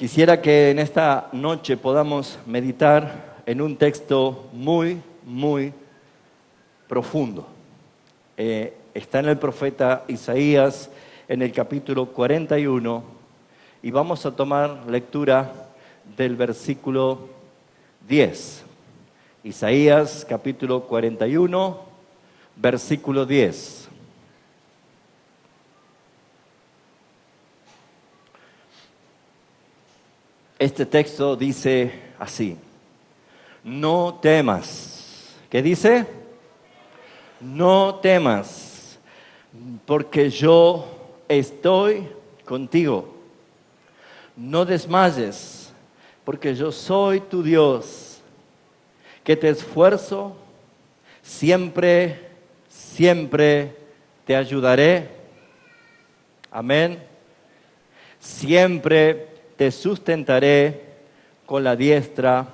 Quisiera que en esta noche podamos meditar en un texto muy profundo. Está en el profeta Isaías, en el capítulo 41, y vamos a tomar lectura del versículo 10. Isaías, capítulo 41, versículo 10. Este texto dice así: no temas. ¿Qué dice? No temas, porque yo estoy contigo. No desmayes, porque yo soy tu Dios, que te esfuerzo, siempre te ayudaré. Amén. Siempre te sustentaré con la diestra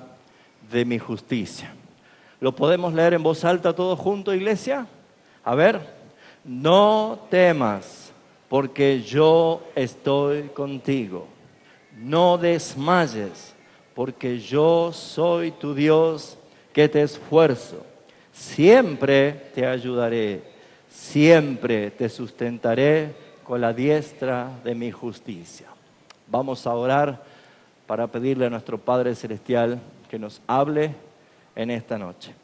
de mi justicia. ¿Lo podemos leer en voz alta todos juntos, iglesia? A ver. No temas, porque yo estoy contigo. No desmayes, porque yo soy tu Dios, que te esfuerzo. Siempre te ayudaré, siempre te sustentaré con la diestra de mi justicia. Vamos a orar para pedirle a nuestro Padre Celestial que nos hable en esta noche.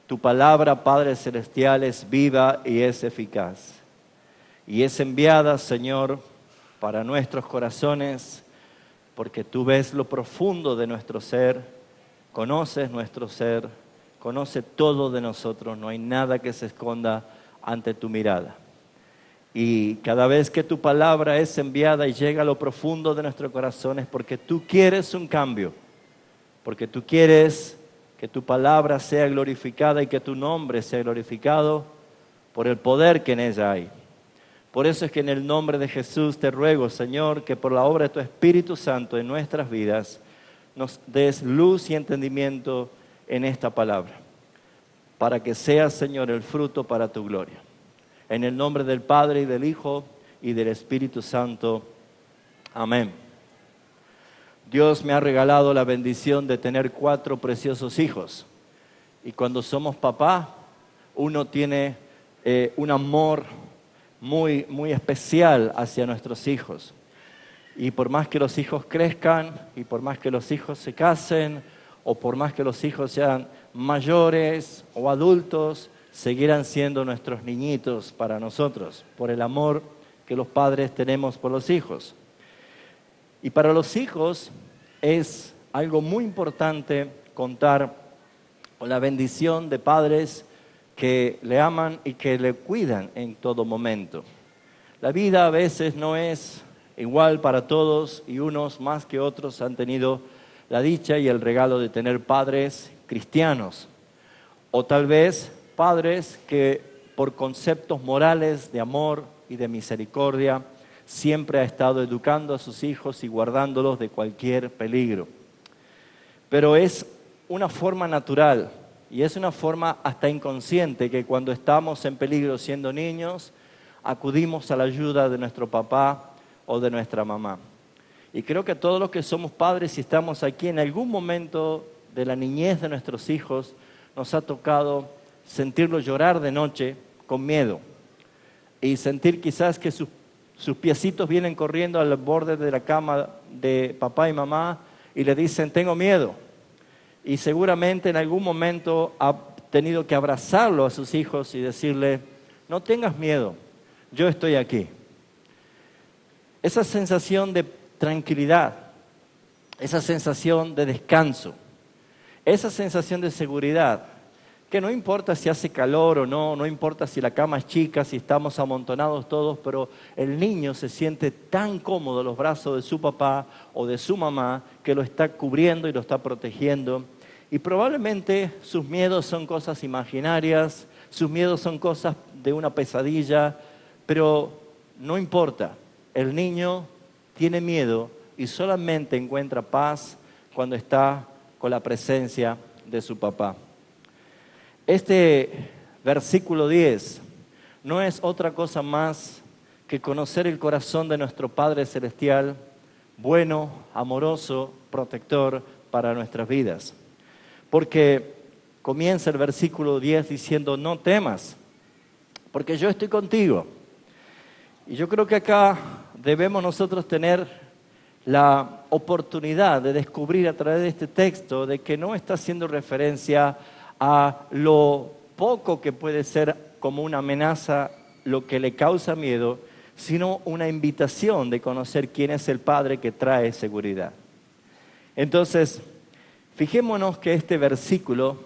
Tu palabra, Padre Celestial, es viva y es eficaz. Y es enviada, Señor, para nuestros corazones, porque tú ves lo profundo de nuestro ser, conoces nuestro ser, conoces todo de nosotros, no hay nada que se esconda ante tu mirada. Y cada vez que tu palabra es enviada y llega a lo profundo de nuestro corazón es porque tú quieres un cambio, porque tú quieres que tu palabra sea glorificada y que tu nombre sea glorificado por el poder que en ella hay. Por eso es que en el nombre de Jesús te ruego, Señor, que por la obra de tu Espíritu Santo en nuestras vidas nos des luz y entendimiento en esta palabra, para que sea, Señor, el fruto para tu gloria. En el nombre del Padre y del Hijo y del Espíritu Santo. Amén. Dios me ha regalado la bendición de tener 4 preciosos hijos. Y cuando somos papá, uno tiene un amor muy especial hacia nuestros hijos. Y por más que los hijos crezcan, y por más que los hijos se casen, o por más que los hijos sean mayores o adultos, seguirán siendo nuestros niñitos para nosotros, por el amor que los padres tenemos por los hijos. Y para los hijos es algo muy importante contar con la bendición de padres que le aman y que le cuidan en todo momento. La vida a veces no es igual para todos y unos más que otros han tenido la dicha y el regalo de tener padres cristianos, o tal vez padres que por conceptos morales de amor y de misericordia siempre ha estado educando a sus hijos y guardándolos de cualquier peligro. Pero es una forma natural y es una forma hasta inconsciente que cuando estamos en peligro siendo niños, acudimos a la ayuda de nuestro papá o de nuestra mamá. Y creo que todos los que somos padres y estamos aquí en algún momento de la niñez de nuestros hijos, nos ha tocado sentirlos llorar de noche con miedo y sentir quizás que sus piecitos vienen corriendo al borde de la cama de papá y mamá y le dicen tengo miedo, y seguramente en algún momento ha tenido que abrazarlo a sus hijos y decirle no tengas miedo, yo estoy aquí. Esa sensación de tranquilidad, esa sensación de descanso, esa sensación de seguridad, que no importa si hace calor o no, no importa si la cama es chica, si estamos amontonados todos, pero el niño se siente tan cómodo en los brazos de su papá o de su mamá que lo está cubriendo y lo está protegiendo. Y probablemente sus miedos son cosas imaginarias, sus miedos son cosas de una pesadilla, pero no importa, el niño tiene miedo y solamente encuentra paz cuando está con la presencia de su papá. Este versículo 10 no es otra cosa más que conocer el corazón de nuestro Padre Celestial bueno, amoroso, protector para nuestras vidas. Porque comienza el versículo 10 diciendo, no temas, porque yo estoy contigo. Y yo creo que acá debemos nosotros tener la oportunidad de descubrir a través de este texto de que no está haciendo referencia a lo poco que puede ser como una amenaza, lo que le causa miedo, sino una invitación de conocer quién es el Padre que trae seguridad. Entonces, fijémonos que este versículo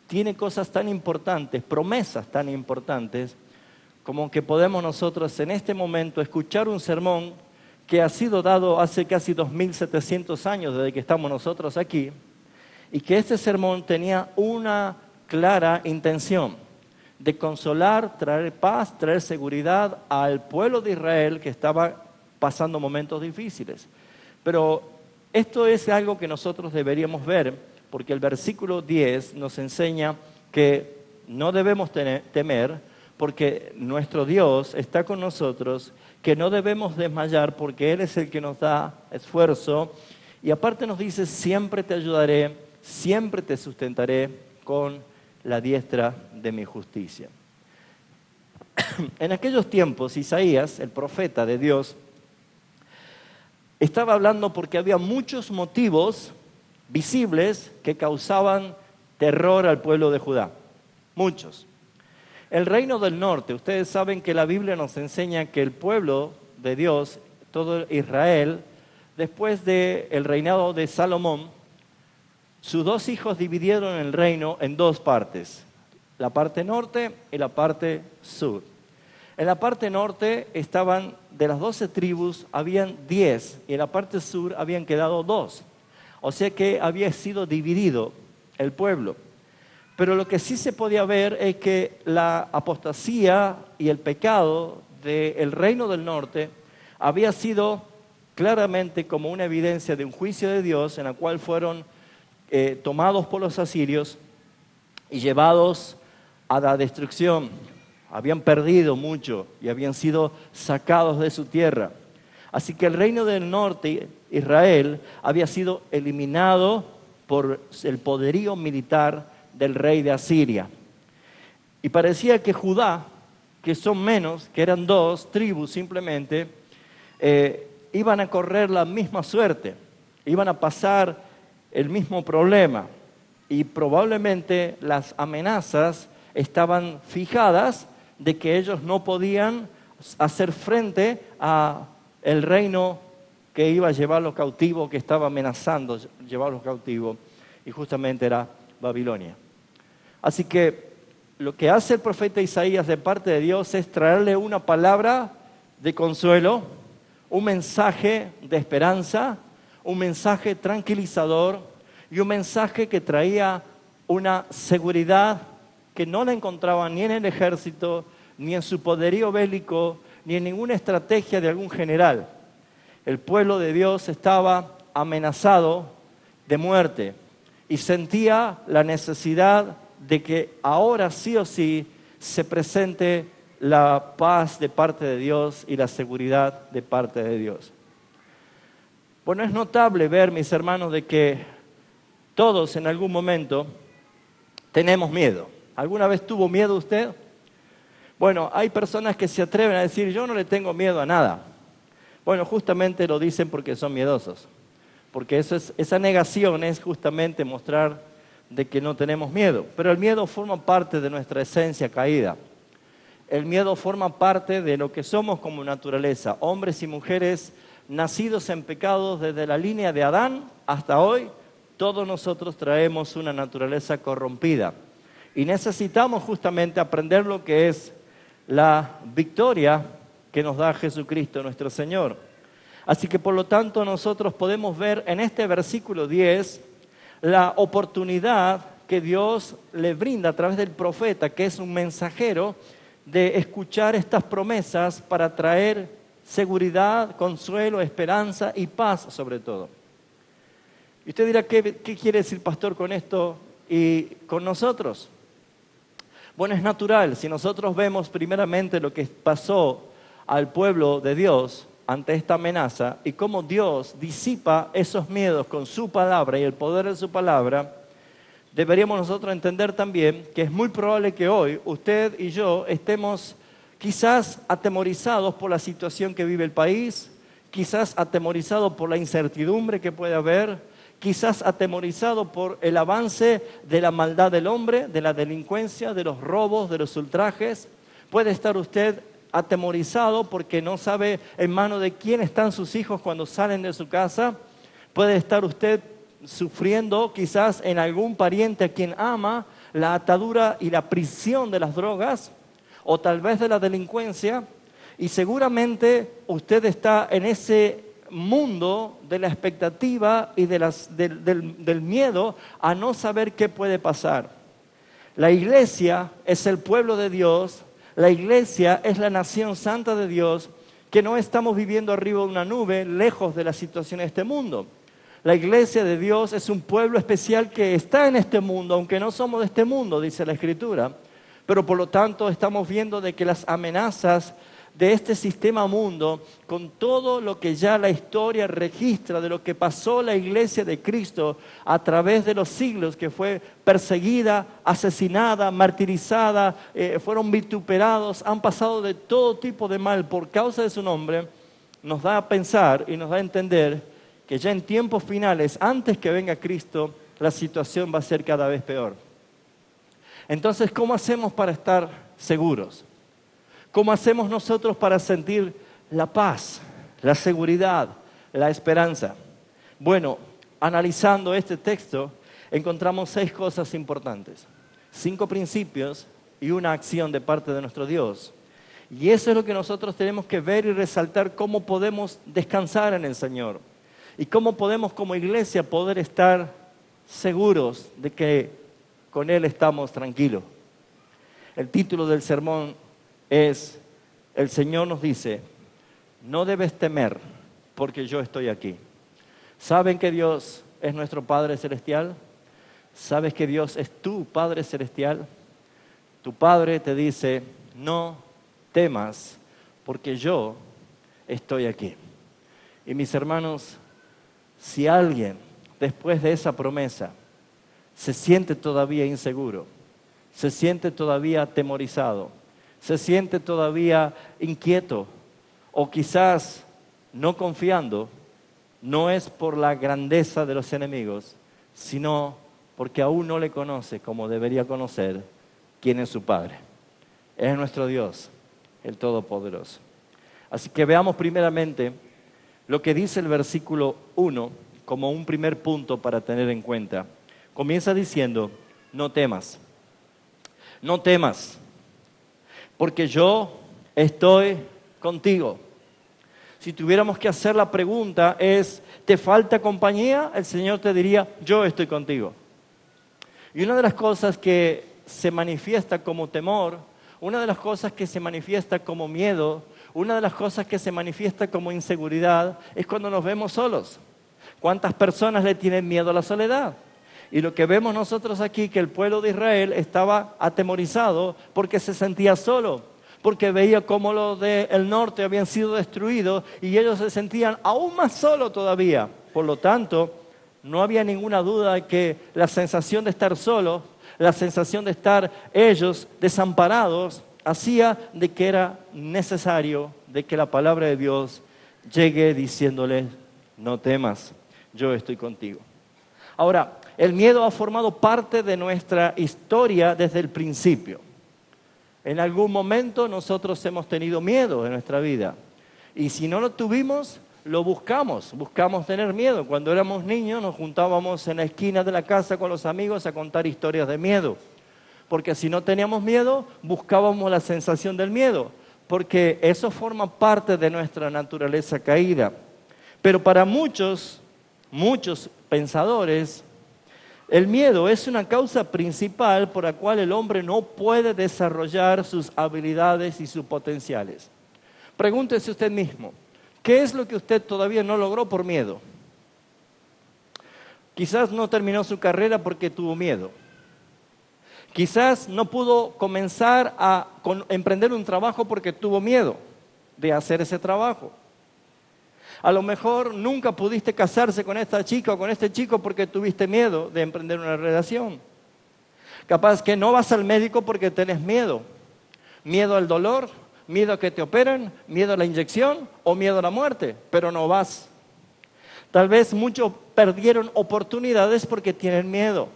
tiene cosas tan importantes, promesas tan importantes, como que podemos nosotros en este momento escuchar un sermón que ha sido dado hace casi 2700 años desde que estamos nosotros aquí, y que este sermón tenía una clara intención de consolar, traer paz, traer seguridad al pueblo de Israel que estaba pasando momentos difíciles. Pero esto es algo que nosotros deberíamos ver, porque el versículo 10 nos enseña que no debemos temer, porque nuestro Dios está con nosotros, que no debemos desmayar porque Él es el que nos da esfuerzo, y aparte nos dice, siempre te ayudaré, siempre te sustentaré con la diestra de mi justicia. En aquellos tiempos, Isaías, el profeta de Dios, estaba hablando porque había muchos motivos visibles que causaban terror al pueblo de Judá. Muchos. El reino del norte, ustedes saben que la Biblia nos enseña que el pueblo de Dios, todo Israel, después del reinado de Salomón, sus dos hijos dividieron el reino en dos partes, la parte norte y la parte sur. En la parte norte estaban, de las 12 tribus, habían 10, y en la parte sur habían quedado 2. O sea que había sido dividido el pueblo. Pero lo que sí se podía ver es que la apostasía y el pecado del reino del norte había sido claramente como una evidencia de un juicio de Dios en la cual fueron tomados por los asirios y llevados a la destrucción. Habían perdido mucho y habían sido sacados de su tierra. Así que el reino del norte, Israel, había sido eliminado por el poderío militar del rey de Asiria. Y parecía que Judá, que son menos, que eran 2 tribus simplemente, iban a correr la misma suerte, iban a pasar el mismo problema. Y probablemente las amenazas estaban fijadas de que ellos no podían hacer frente a el reino que iba a llevarlos cautivos, que estaba amenazando llevarlos cautivos, y justamente era Babilonia. Así que lo que hace el profeta Isaías de parte de Dios es traerle una palabra de consuelo, un mensaje de esperanza, un mensaje tranquilizador y un mensaje que traía una seguridad que no la encontraban ni en el ejército, ni en su poderío bélico, ni en ninguna estrategia de algún general. El pueblo de Dios estaba amenazado de muerte y sentía la necesidad de que ahora sí o sí se presente la paz de parte de Dios y la seguridad de parte de Dios. Bueno, es notable ver, mis hermanos, de que todos en algún momento tenemos miedo. ¿Alguna vez tuvo miedo usted? Bueno, hay personas que se atreven a decir, yo no le tengo miedo a nada. Bueno, justamente lo dicen porque son miedosos. Porque esa negación es justamente mostrar de que no tenemos miedo. Pero el miedo forma parte de nuestra esencia caída. El miedo forma parte de lo que somos como naturaleza. Hombres y mujeres nacidos en pecados desde la línea de Adán hasta hoy, todos nosotros traemos una naturaleza corrompida. Y necesitamos justamente aprender lo que es la victoria que nos da Jesucristo nuestro Señor. Así que por lo tanto nosotros podemos ver en este versículo 10 la oportunidad que Dios le brinda a través del profeta, que es un mensajero, de escuchar estas promesas para traer seguridad, consuelo, esperanza y paz sobre todo. Y usted dirá, ¿qué quiere decir, pastor, con esto y con nosotros? Bueno, es natural. Si nosotros vemos primeramente lo que pasó al pueblo de Dios ante esta amenaza y cómo Dios disipa esos miedos con su palabra y el poder de su palabra, deberíamos nosotros entender también que es muy probable que hoy usted y yo estemos quizás atemorizados por la situación que vive el país, quizás atemorizados por la incertidumbre que puede haber, quizás atemorizados por el avance de la maldad del hombre, de la delincuencia, de los robos, de los ultrajes. Puede estar usted atemorizado porque no sabe en manos de quién están sus hijos cuando salen de su casa. Puede estar usted sufriendo quizás en algún pariente a quien ama la atadura y la prisión de las drogas o tal vez de la delincuencia, y seguramente usted está en ese mundo de la expectativa y del miedo a no saber qué puede pasar. La iglesia es el pueblo de Dios, la iglesia es la nación santa de Dios, que no estamos viviendo arriba de una nube, lejos de la situación de este mundo. La iglesia de Dios es un pueblo especial que está en este mundo, aunque no somos de este mundo, dice la Escritura. Pero por lo tanto estamos viendo de que las amenazas de este sistema mundo, con todo lo que ya la historia registra de lo que pasó la iglesia de Cristo a través de los siglos, que fue perseguida, asesinada, martirizada, fueron vituperados, han pasado de todo tipo de mal por causa de su nombre, nos da a pensar y nos da a entender que ya en tiempos finales, antes que venga Cristo, la situación va a ser cada vez peor. Entonces, ¿cómo hacemos para estar seguros? ¿Cómo hacemos nosotros para sentir la paz, la seguridad, la esperanza? Bueno, analizando este texto, encontramos 6 cosas importantes. 5 principios y una acción de parte de nuestro Dios. Y eso es lo que nosotros tenemos que ver y resaltar, cómo podemos descansar en el Señor. Y cómo podemos como iglesia poder estar seguros de que con Él estamos tranquilos. El título del sermón es, el Señor nos dice, no debes temer porque yo estoy aquí. ¿Saben que Dios es nuestro Padre Celestial? ¿Sabes que Dios es tu Padre Celestial? Tu Padre te dice, no temas porque yo estoy aquí. Y mis hermanos, si alguien después de esa promesa se siente todavía inseguro, se siente todavía atemorizado, se siente todavía inquieto o quizás no confiando, no es por la grandeza de los enemigos, sino porque aún no le conoce como debería conocer quién es su Padre. Es nuestro Dios, el Todopoderoso. Así que veamos primeramente lo que dice el versículo 1 como un primer punto para tener en cuenta. Comienza diciendo, no temas, no temas, porque yo estoy contigo. Si tuviéramos que hacer la pregunta es, ¿te falta compañía? El Señor te diría, yo estoy contigo. Y una de las cosas que se manifiesta como temor, una de las cosas que se manifiesta como miedo, una de las cosas que se manifiesta como inseguridad es cuando nos vemos solos. ¿Cuántas personas le tienen miedo a la soledad? Y lo que vemos nosotros aquí, que el pueblo de Israel estaba atemorizado porque se sentía solo, porque veía cómo los del norte habían sido destruidos y ellos se sentían aún más solos todavía. Por lo tanto, no había ninguna duda de que la sensación de estar solos, la sensación de estar ellos desamparados, hacía de que era necesario de que la palabra de Dios llegue diciéndoles, no temas, yo estoy contigo. Ahora, el miedo ha formado parte de nuestra historia desde el principio. En algún momento nosotros hemos tenido miedo en nuestra vida. Y si no lo tuvimos, lo buscamos tener miedo. Cuando éramos niños nos juntábamos en la esquina de la casa con los amigos a contar historias de miedo. Porque si no teníamos miedo, buscábamos la sensación del miedo. Porque eso forma parte de nuestra naturaleza caída. Pero para muchos pensadores, el miedo es una causa principal por la cual el hombre no puede desarrollar sus habilidades y sus potenciales. Pregúntese usted mismo, ¿qué es lo que usted todavía no logró por miedo? Quizás no terminó su carrera porque tuvo miedo. Quizás no pudo comenzar a emprender un trabajo porque tuvo miedo de hacer ese trabajo. A lo mejor nunca pudiste casarse con esta chica o con este chico porque tuviste miedo de emprender una relación. Capaz que no vas al médico porque tenés miedo. Miedo al dolor, miedo a que te operen, miedo a la inyección o miedo a la muerte, pero no vas. Tal vez muchos perdieron oportunidades porque tienen miedo.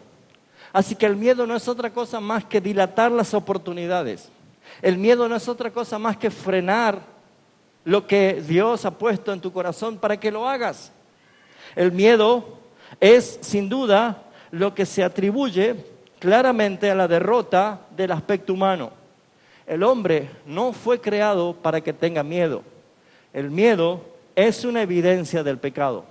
Así que el miedo no es otra cosa más que dilatar las oportunidades. El miedo no es otra cosa más que frenar lo que Dios ha puesto en tu corazón para que lo hagas. El miedo es, sin duda, lo que se atribuye claramente a la derrota del aspecto humano. El hombre no fue creado para que tenga miedo. El miedo es una evidencia del pecado.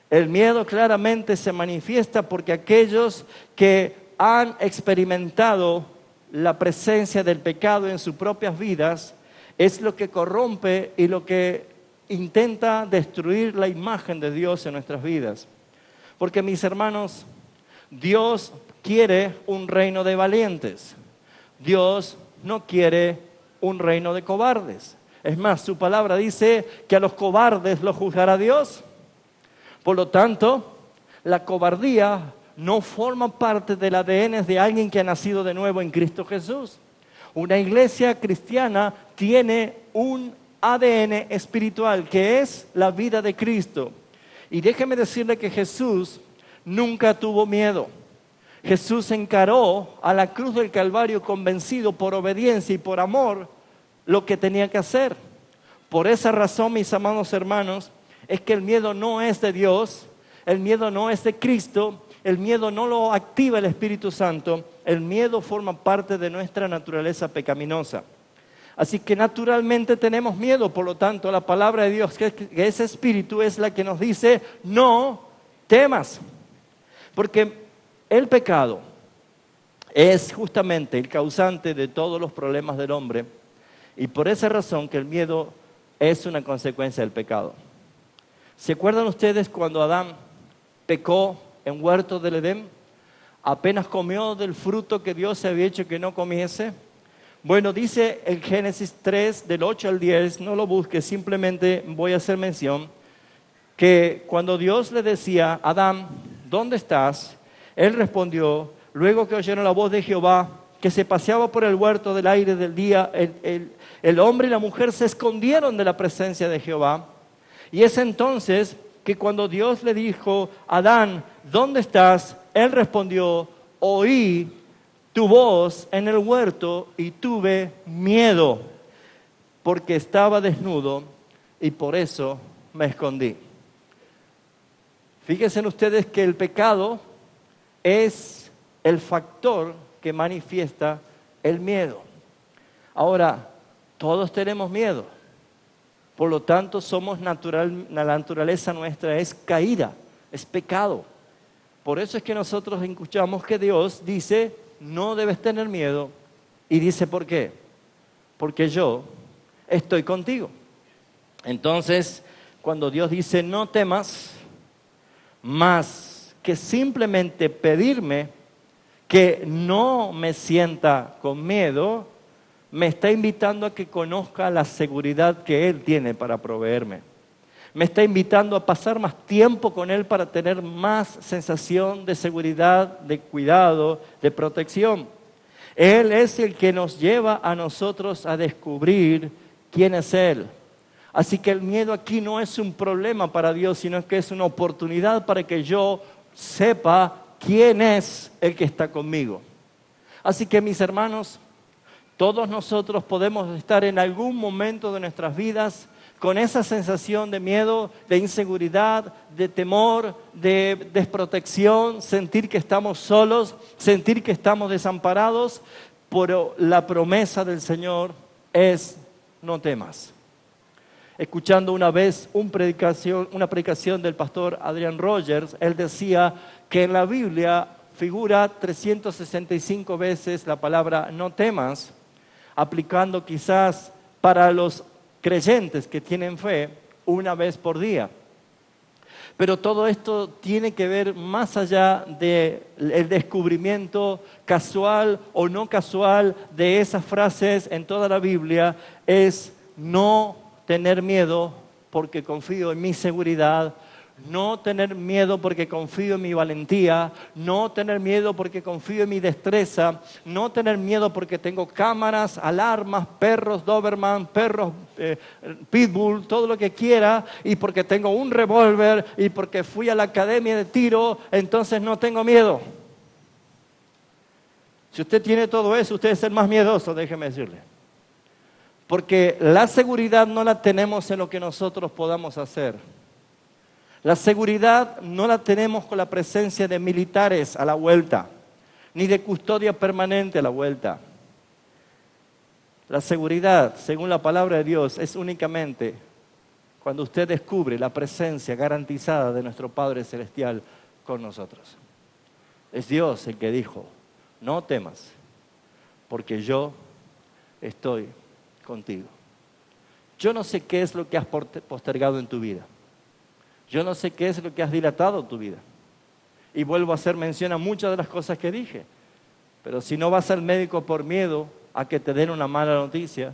El miedo claramente se manifiesta porque aquellos que han experimentado la presencia del pecado en sus propias vidas es lo que corrompe y lo que intenta destruir la imagen de Dios en nuestras vidas. Porque, mis hermanos, Dios quiere un reino de valientes. Dios no quiere un reino de cobardes. Es más, su palabra dice que a los cobardes los juzgará Dios. Por lo tanto, la cobardía no forma parte del ADN de alguien que ha nacido de nuevo en Cristo Jesús. Una iglesia cristiana tiene un ADN espiritual que es la vida de Cristo. Y déjeme decirle que Jesús nunca tuvo miedo. Jesús encaró a la cruz del Calvario convencido por obediencia y por amor lo que tenía que hacer. Por esa razón, mis amados hermanos, es que el miedo no es de Dios, el miedo no es de Cristo, el miedo no lo activa el Espíritu Santo, el miedo forma parte de nuestra naturaleza pecaminosa. Así que naturalmente tenemos miedo, por lo tanto la palabra de Dios, que ese espíritu es la que nos dice, no temas, porque el pecado es justamente el causante de todos los problemas del hombre y por esa razón que el miedo es una consecuencia del pecado. ¿Se acuerdan ustedes cuando Adán pecó en huerto del Edén? Apenas comió del fruto que Dios se había hecho que no comiese. Bueno, dice el Génesis 3, del 8 al 10, no lo busques, simplemente voy a hacer mención, que cuando Dios le decía, Adán, ¿dónde estás? Él respondió, luego que oyeron la voz de Jehová, que se paseaba por el huerto del aire del día, el hombre y la mujer se escondieron de la presencia de Jehová. Y es entonces que cuando Dios le dijo, Adán, ¿dónde estás? Él respondió, oí tu voz en el huerto y tuve miedo, porque estaba desnudo y por eso me escondí. Fíjense ustedes que el pecado es el factor que manifiesta el miedo. Ahora, todos tenemos miedo. Por lo tanto, la naturaleza nuestra es caída, es pecado. Por eso es que nosotros escuchamos que Dios dice, no debes tener miedo. Y dice, ¿por qué? Porque yo estoy contigo. Entonces, cuando Dios dice, no temas, más que simplemente pedirme que no me sienta con miedo, me está invitando a que conozca la seguridad que Él tiene para proveerme. Me está invitando a pasar más tiempo con Él para tener más sensación de seguridad, de cuidado, de protección. Él es el que nos lleva a nosotros a descubrir quién es Él. Así que el miedo aquí no es un problema para Dios, sino que es una oportunidad para que yo sepa quién es el que está conmigo. Así que, mis hermanos, todos nosotros podemos estar en algún momento de nuestras vidas con esa sensación de miedo, de inseguridad, de temor, de desprotección, sentir que estamos solos, sentir que estamos desamparados, pero la promesa del Señor es no temas. Escuchando una vez una predicación del pastor Adrian Rogers, él decía que en la Biblia figura 365 veces la palabra no temas, aplicando quizás para los creyentes que tienen fe una vez por día. Pero todo esto tiene que ver más allá del descubrimiento casual o no casual de esas frases en toda la Biblia, es no tener miedo porque confío en mi seguridad, no tener miedo porque confío en mi valentía, no tener miedo porque confío en mi destreza, no tener miedo porque tengo cámaras, alarmas, perros Doberman, perros Pitbull, todo lo que quiera, y porque tengo un revólver y porque fui a la academia de tiro, entonces no tengo miedo. Si usted tiene todo eso, usted es el más miedoso, déjeme decirle. Porque la seguridad no la tenemos en lo que nosotros podamos hacer. La seguridad no la tenemos con la presencia de militares a la vuelta, ni de custodia permanente a la vuelta. La seguridad, según la palabra de Dios, es únicamente cuando usted descubre la presencia garantizada de nuestro Padre Celestial con nosotros. Es Dios el que dijo, no temas, porque yo estoy contigo. Yo no sé qué es lo que has postergado en tu vida. Yo no sé qué es lo que has dilatado en tu vida. Y vuelvo a hacer mención a muchas de las cosas que dije. Pero si no vas al médico por miedo a que te den una mala noticia,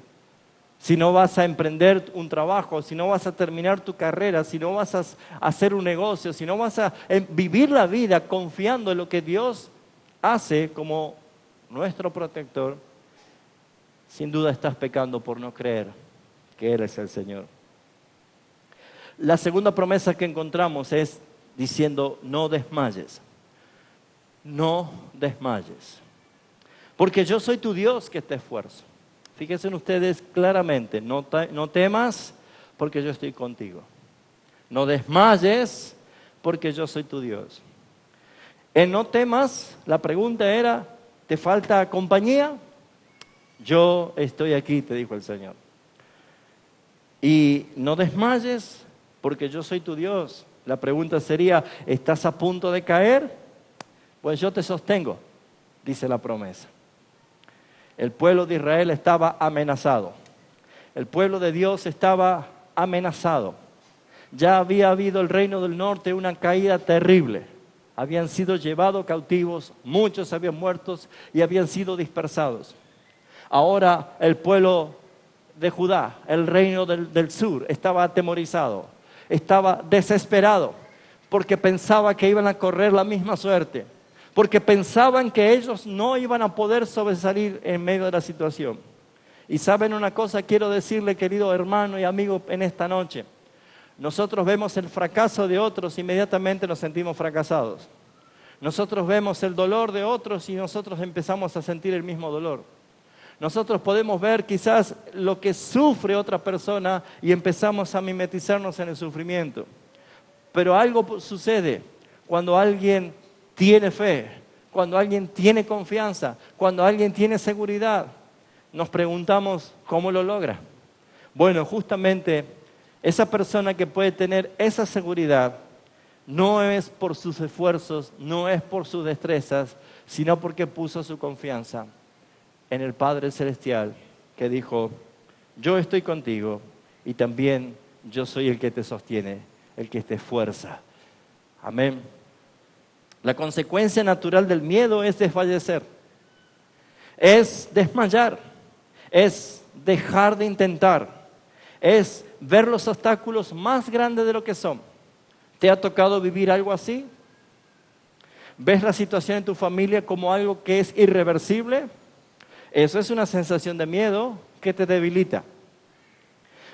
si no vas a emprender un trabajo, si no vas a terminar tu carrera, si no vas a hacer un negocio, si no vas a vivir la vida confiando en lo que Dios hace como nuestro protector, sin duda estás pecando por no creer que Él es el Señor. La segunda promesa que encontramos es diciendo, no desmayes. No desmayes. Porque yo soy tu Dios que te esfuerzo. Fíjense ustedes claramente, no temas porque yo estoy contigo. No desmayes porque yo soy tu Dios. En no temas, la pregunta era, ¿te falta compañía? Yo estoy aquí, te dijo el Señor. Y no desmayes porque yo soy tu Dios. La pregunta sería, ¿estás a punto de caer? Pues yo te sostengo, dice la promesa. El pueblo de Israel estaba amenazado. El pueblo de Dios estaba amenazado. Ya había habido el reino del norte una caída terrible. Habían sido llevados cautivos, muchos habían muerto y habían sido dispersados. Ahora el pueblo de Judá, el reino del sur, estaba atemorizado, estaba desesperado, porque pensaba que iban a correr la misma suerte, porque pensaban que ellos no iban a poder sobresalir en medio de la situación. Y saben una cosa, quiero decirle, querido hermano y amigo, en esta noche, nosotros vemos el fracaso de otros, inmediatamente nos sentimos fracasados. Nosotros vemos el dolor de otros y nosotros empezamos a sentir el mismo dolor. Nosotros podemos ver quizás lo que sufre otra persona y empezamos a mimetizarnos en el sufrimiento. Pero algo sucede cuando alguien tiene fe, cuando alguien tiene confianza, cuando alguien tiene seguridad. Nos preguntamos, ¿cómo lo logra? Bueno, justamente esa persona que puede tener esa seguridad no es por sus esfuerzos, no es por sus destrezas, sino porque puso su confianza en el Padre Celestial, que dijo, yo estoy contigo y también yo soy el que te sostiene, el que te esfuerza. Amén. La consecuencia natural del miedo es desfallecer, es desmayar, es dejar de intentar, es ver los obstáculos más grandes de lo que son. ¿Te ha tocado vivir algo así? ¿Ves la situación en tu familia como algo que es irreversible? Eso es una sensación de miedo que te debilita.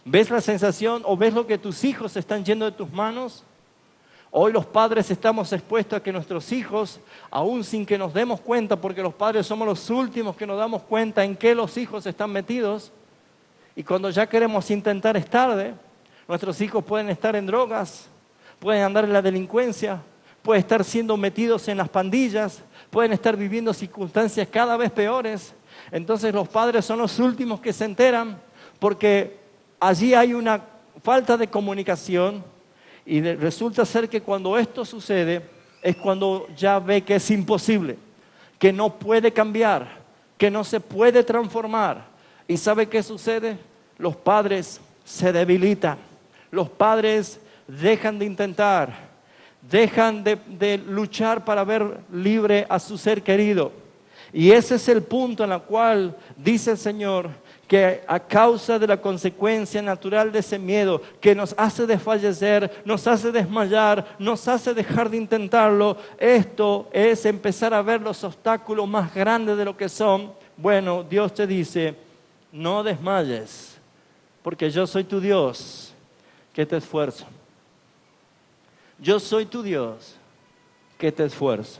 ¿Ves la sensación o ves lo que tus hijos están yendo de tus manos? Hoy los padres estamos expuestos a que nuestros hijos, aún sin que nos demos cuenta, porque los padres somos los últimos que nos damos cuenta en qué los hijos están metidos, y cuando ya queremos intentar es tarde. Nuestros hijos pueden estar en drogas, pueden andar en la delincuencia, pueden estar siendo metidos en las pandillas, pueden estar viviendo circunstancias cada vez peores. Entonces los padres son los últimos que se enteran, porque allí hay una falta de comunicación y resulta ser que cuando esto sucede es cuando ya ve que es imposible, que no puede cambiar, que no se puede transformar. ¿Y sabe qué sucede? Los padres se debilitan, los padres dejan de intentar, dejan de luchar para ver libre a su ser querido. Y ese es el punto en el cual dice el Señor que a causa de la consecuencia natural de ese miedo que nos hace desfallecer, nos hace desmayar, nos hace dejar de intentarlo, esto es empezar a ver los obstáculos más grandes de lo que son. Bueno, Dios te dice, no desmayes, porque yo soy tu Dios, que te esfuerzo. Yo soy tu Dios, que te esfuerzo.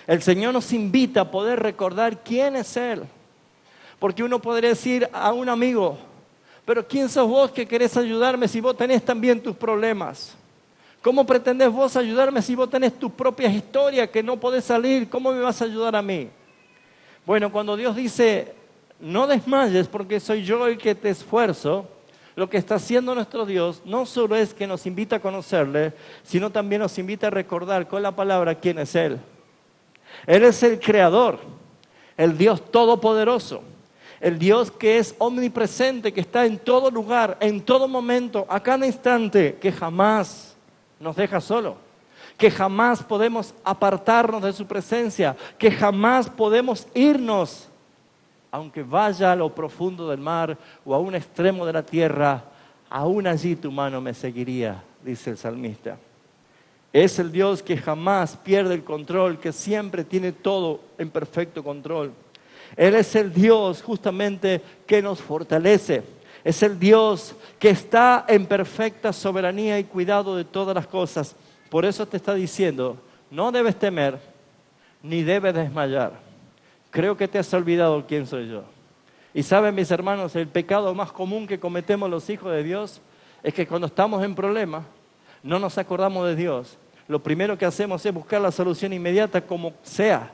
El Señor nos invita a poder recordar quién es Él. Porque uno podría decir a un amigo, pero ¿quién sos vos que querés ayudarme si vos tenés también tus problemas? ¿Cómo pretendés vos ayudarme si vos tenés tus propias historias que no podés salir? ¿Cómo me vas a ayudar a mí? Bueno, cuando Dios dice, no desmayes porque soy yo el que te esfuerzo, lo que está haciendo nuestro Dios no solo es que nos invita a conocerle, sino también nos invita a recordar con la palabra quién es Él. Él es el Creador, el Dios Todopoderoso. El Dios que es omnipresente, que está en todo lugar, en todo momento, a cada instante, que jamás nos deja solo, que jamás podemos apartarnos de su presencia, que jamás podemos irnos, aunque vaya a lo profundo del mar o a un extremo de la tierra, aún allí tu mano me seguiría, dice el salmista. Es el Dios que jamás pierde el control, que siempre tiene todo en perfecto control. Él es el Dios justamente que nos fortalece. Es el Dios que está en perfecta soberanía y cuidado de todas las cosas. Por eso te está diciendo, no debes temer, ni debes desmayar. Creo que te has olvidado quién soy yo. Y saben, mis hermanos, el pecado más común que cometemos los hijos de Dios es que cuando estamos en problemas, no nos acordamos de Dios. Lo primero que hacemos es buscar la solución inmediata como sea.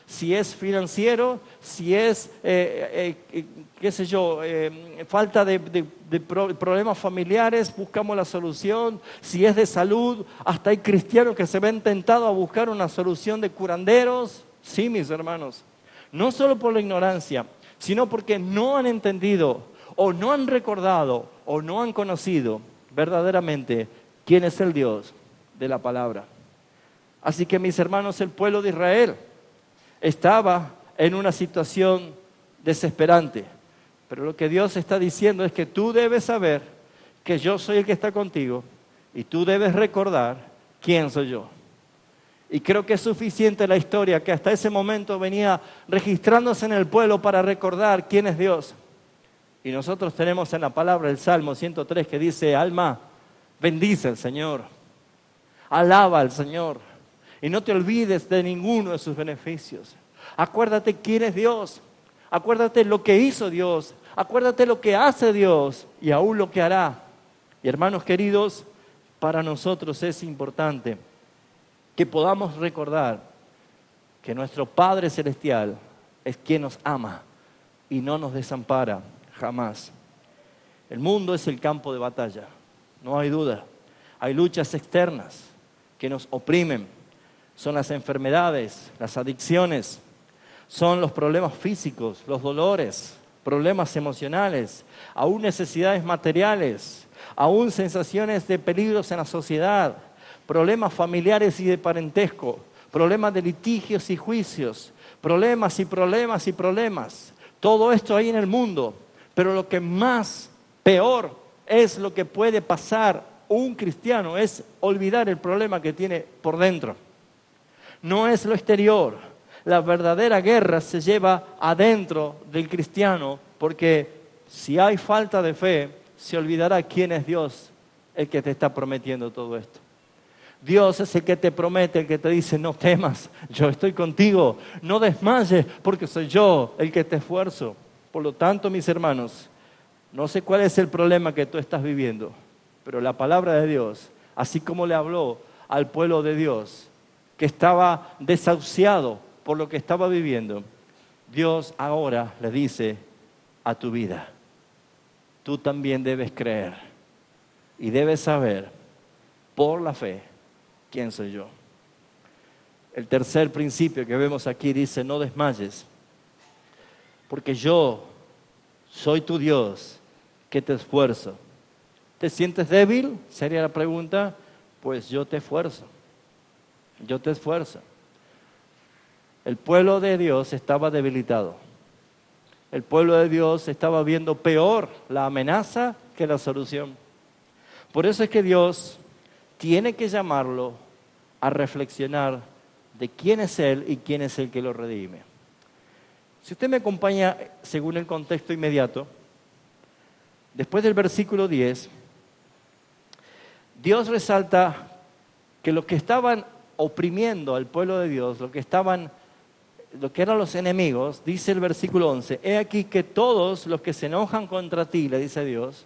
Si es financiero, si es, falta de problemas familiares, buscamos la solución. Si es de salud, hasta hay cristianos que se ven tentados a buscar una solución de curanderos. Sí, mis hermanos, no solo por la ignorancia, sino porque no han entendido, o no han recordado, o no han conocido verdaderamente quién es el Dios de la palabra. Así que, mis hermanos, el pueblo de Israel estaba en una situación desesperante. Pero lo que Dios está diciendo es que tú debes saber que yo soy el que está contigo y tú debes recordar quién soy yo. Y creo que es suficiente la historia que hasta ese momento venía registrándose en el pueblo para recordar quién es Dios. Y nosotros tenemos en la palabra el Salmo 103 que dice, alma, bendice al Señor, alaba al Señor. Y no te olvides de ninguno de sus beneficios. Acuérdate quién es Dios. Acuérdate lo que hizo Dios. Acuérdate lo que hace Dios y aún lo que hará. Y hermanos queridos, para nosotros es importante que podamos recordar que nuestro Padre Celestial es quien nos ama y no nos desampara jamás. El mundo es el campo de batalla, no hay duda. Hay luchas externas que nos oprimen. Son las enfermedades, las adicciones, son los problemas físicos, los dolores, problemas emocionales, aún necesidades materiales, aún sensaciones de peligros en la sociedad, problemas familiares y de parentesco, problemas de litigios y juicios, problemas y problemas y problemas. Todo esto hay en el mundo, pero lo que más peor es lo que puede pasar un cristiano, es olvidar el problema que tiene por dentro. No es lo exterior. La verdadera guerra se lleva adentro del cristiano, porque si hay falta de fe, se olvidará quién es Dios, el que te está prometiendo todo esto. Dios es el que te promete, el que te dice, no temas, yo estoy contigo, no desmayes, porque soy yo el que te esfuerzo. Por lo tanto, mis hermanos, no sé cuál es el problema que tú estás viviendo, pero la palabra de Dios, así como le habló al pueblo de Dios, que estaba desahuciado por lo que estaba viviendo, Dios ahora le dice a tu vida, tú también debes creer y debes saber por la fe quién soy yo. El tercer principio que vemos aquí dice, no desmayes, porque yo soy tu Dios que te esfuerzo. ¿Te sientes débil? Sería la pregunta. Pues yo te esfuerzo. Yo te esfuerzo. El pueblo de Dios estaba debilitado. El pueblo de Dios estaba viendo peor la amenaza que la solución. Por eso es que Dios tiene que llamarlo a reflexionar de quién es Él y quién es el que lo redime. Si usted me acompaña según el contexto inmediato, después del versículo 10, Dios resalta que los que estaban oprimiendo al pueblo de Dios, lo que eran los enemigos, dice el versículo 11, he aquí que todos los que se enojan contra ti, le dice Dios,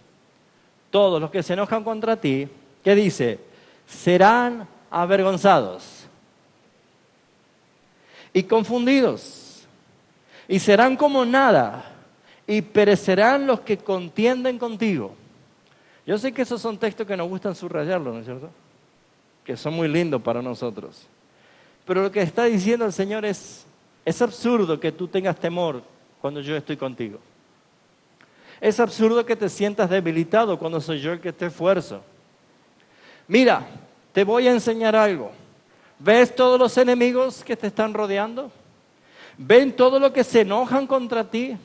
todos los que se enojan contra ti, ¿qué dice? Serán avergonzados y confundidos, y serán como nada, y perecerán los que contienden contigo. Yo sé que esos son textos que nos gustan subrayarlos, ¿no es cierto? Que son muy lindos para nosotros. Pero lo que está diciendo el Señor es absurdo que tú tengas temor cuando yo estoy contigo. Es absurdo que te sientas debilitado cuando soy yo el que te esfuerzo. Mira, te voy a enseñar algo. ¿Ves todos los enemigos que te están rodeando? ¿Ven todos los que se enojan contra ti?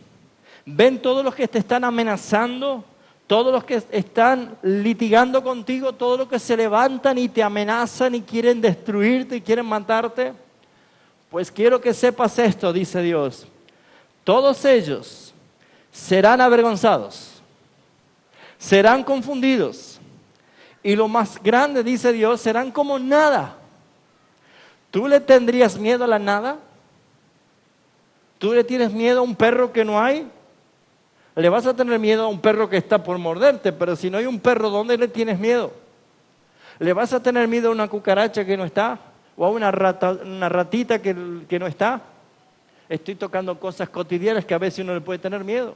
¿Ven todos los que te están amenazando? ¿Todos los que están litigando contigo? ¿Todos los que se levantan y te amenazan y quieren destruirte y quieren matarte? Pues quiero que sepas esto, dice Dios. Todos ellos serán avergonzados, serán confundidos. Y lo más grande, dice Dios, serán como nada. ¿Tú le tendrías miedo a la nada? ¿Tú le tienes miedo a un perro que no hay? Le vas a tener miedo a un perro que está por morderte, pero si no hay un perro, ¿dónde le tienes miedo? ¿Le vas a tener miedo a una cucaracha que no está? ¿O a una ratita que no está? Estoy tocando cosas cotidianas que a veces uno le puede tener miedo.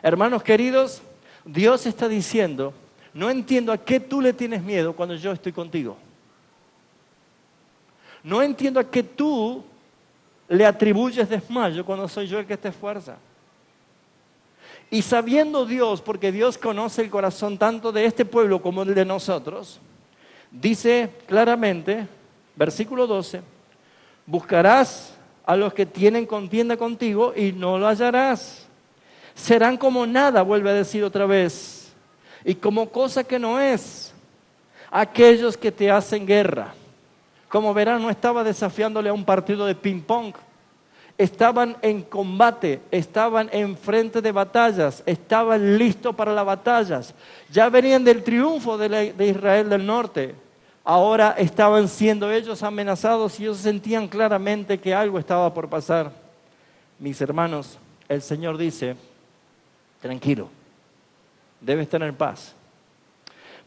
Hermanos queridos, Dios está diciendo, no entiendo a qué tú le tienes miedo cuando yo estoy contigo. No entiendo a qué tú le atribuyes desmayo cuando soy yo el que te esfuerza. Y sabiendo Dios, porque Dios conoce el corazón tanto de este pueblo como el de nosotros, dice claramente, versículo 12, buscarás a los que tienen contienda contigo y no lo hallarás. Serán como nada, vuelve a decir otra vez, y como cosa que no es, aquellos que te hacen guerra. Como verán, no estaba desafiándole a un partido de ping-pong. Estaban en combate, estaban en frente de batallas, estaban listos para las batallas. Ya venían del triunfo de Israel del norte. Ahora estaban siendo ellos amenazados y ellos sentían claramente que algo estaba por pasar. Mis hermanos, el Señor dice, tranquilo, debes tener paz.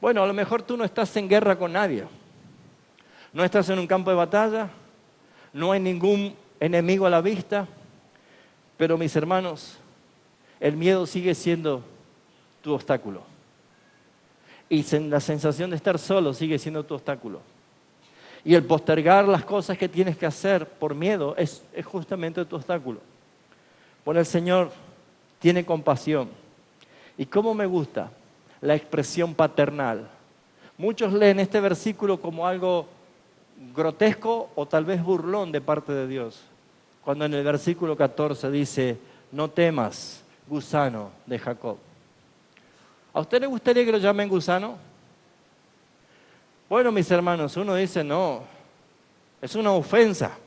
Bueno, a lo mejor tú no estás en guerra con nadie. No estás en un campo de batalla, no hay ningún enemigo a la vista, pero mis hermanos, el miedo sigue siendo tu obstáculo. Y la sensación de estar solo sigue siendo tu obstáculo. Y el postergar las cosas que tienes que hacer por miedo es justamente tu obstáculo. Bueno, el Señor tiene compasión. Y cómo me gusta la expresión paternal. Muchos leen este versículo como algo grotesco o tal vez burlón de parte de Dios. Cuando en el versículo 14 dice, no temas, gusano de Jacob. ¿A usted le gustaría que lo llamen gusano? Bueno, mis hermanos, uno dice, no, es una ofensa.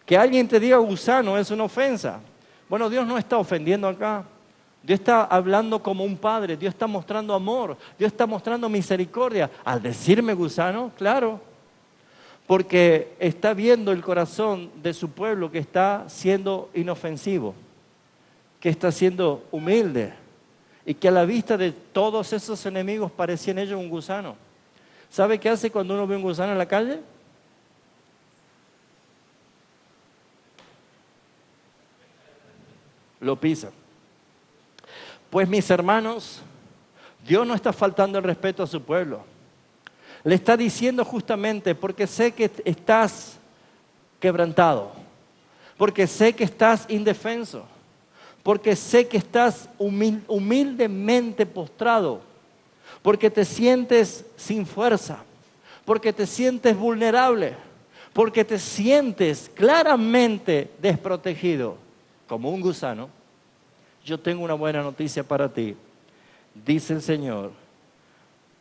Que alguien te diga gusano es una ofensa. Bueno, Dios no está ofendiendo acá. Dios está hablando como un padre, Dios está mostrando amor, Dios está mostrando misericordia. Al decirme gusano, claro, porque está viendo el corazón de su pueblo que está siendo inofensivo, que está siendo humilde y que a la vista de todos esos enemigos parecían ellos un gusano. ¿Sabe qué hace cuando uno ve un gusano en la calle? Lo pisa. Pues mis hermanos, Dios no está faltando el respeto a su pueblo. Le está diciendo justamente, porque sé que estás quebrantado, porque sé que estás indefenso, porque sé que estás humildemente postrado, porque te sientes sin fuerza, porque te sientes vulnerable, porque te sientes claramente desprotegido, como un gusano. yo tengo una buena noticia para ti. Dice el Señor,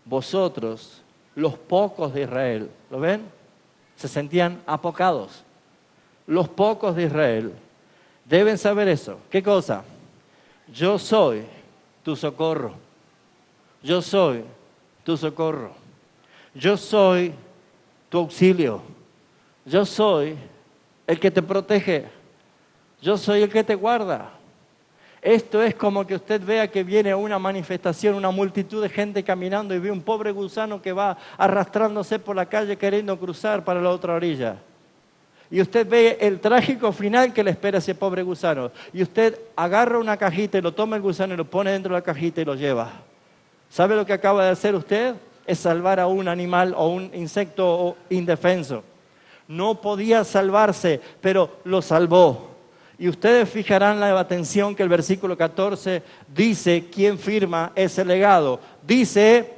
vosotros, los pocos de Israel, ¿lo ven? Se sentían apocados. Los pocos de Israel deben saber eso. ¿Qué cosa? Yo soy tu socorro. Yo soy tu socorro. Yo soy tu auxilio. Yo soy el que te protege. Yo soy el que te guarda. Esto es como que usted vea que viene una manifestación, una multitud de gente caminando y ve un pobre gusano que va arrastrándose por la calle queriendo cruzar para la otra orilla. Y usted ve el trágico final que le espera a ese pobre gusano. Y usted agarra una cajita y lo toma el gusano y lo pone dentro de la cajita y lo lleva. ¿Sabe lo que acaba de hacer usted? Es salvar a un animal o un insecto indefenso. No podía salvarse, pero lo salvó. Y ustedes fijarán la atención que el versículo 14 dice quién firma ese legado. Dice,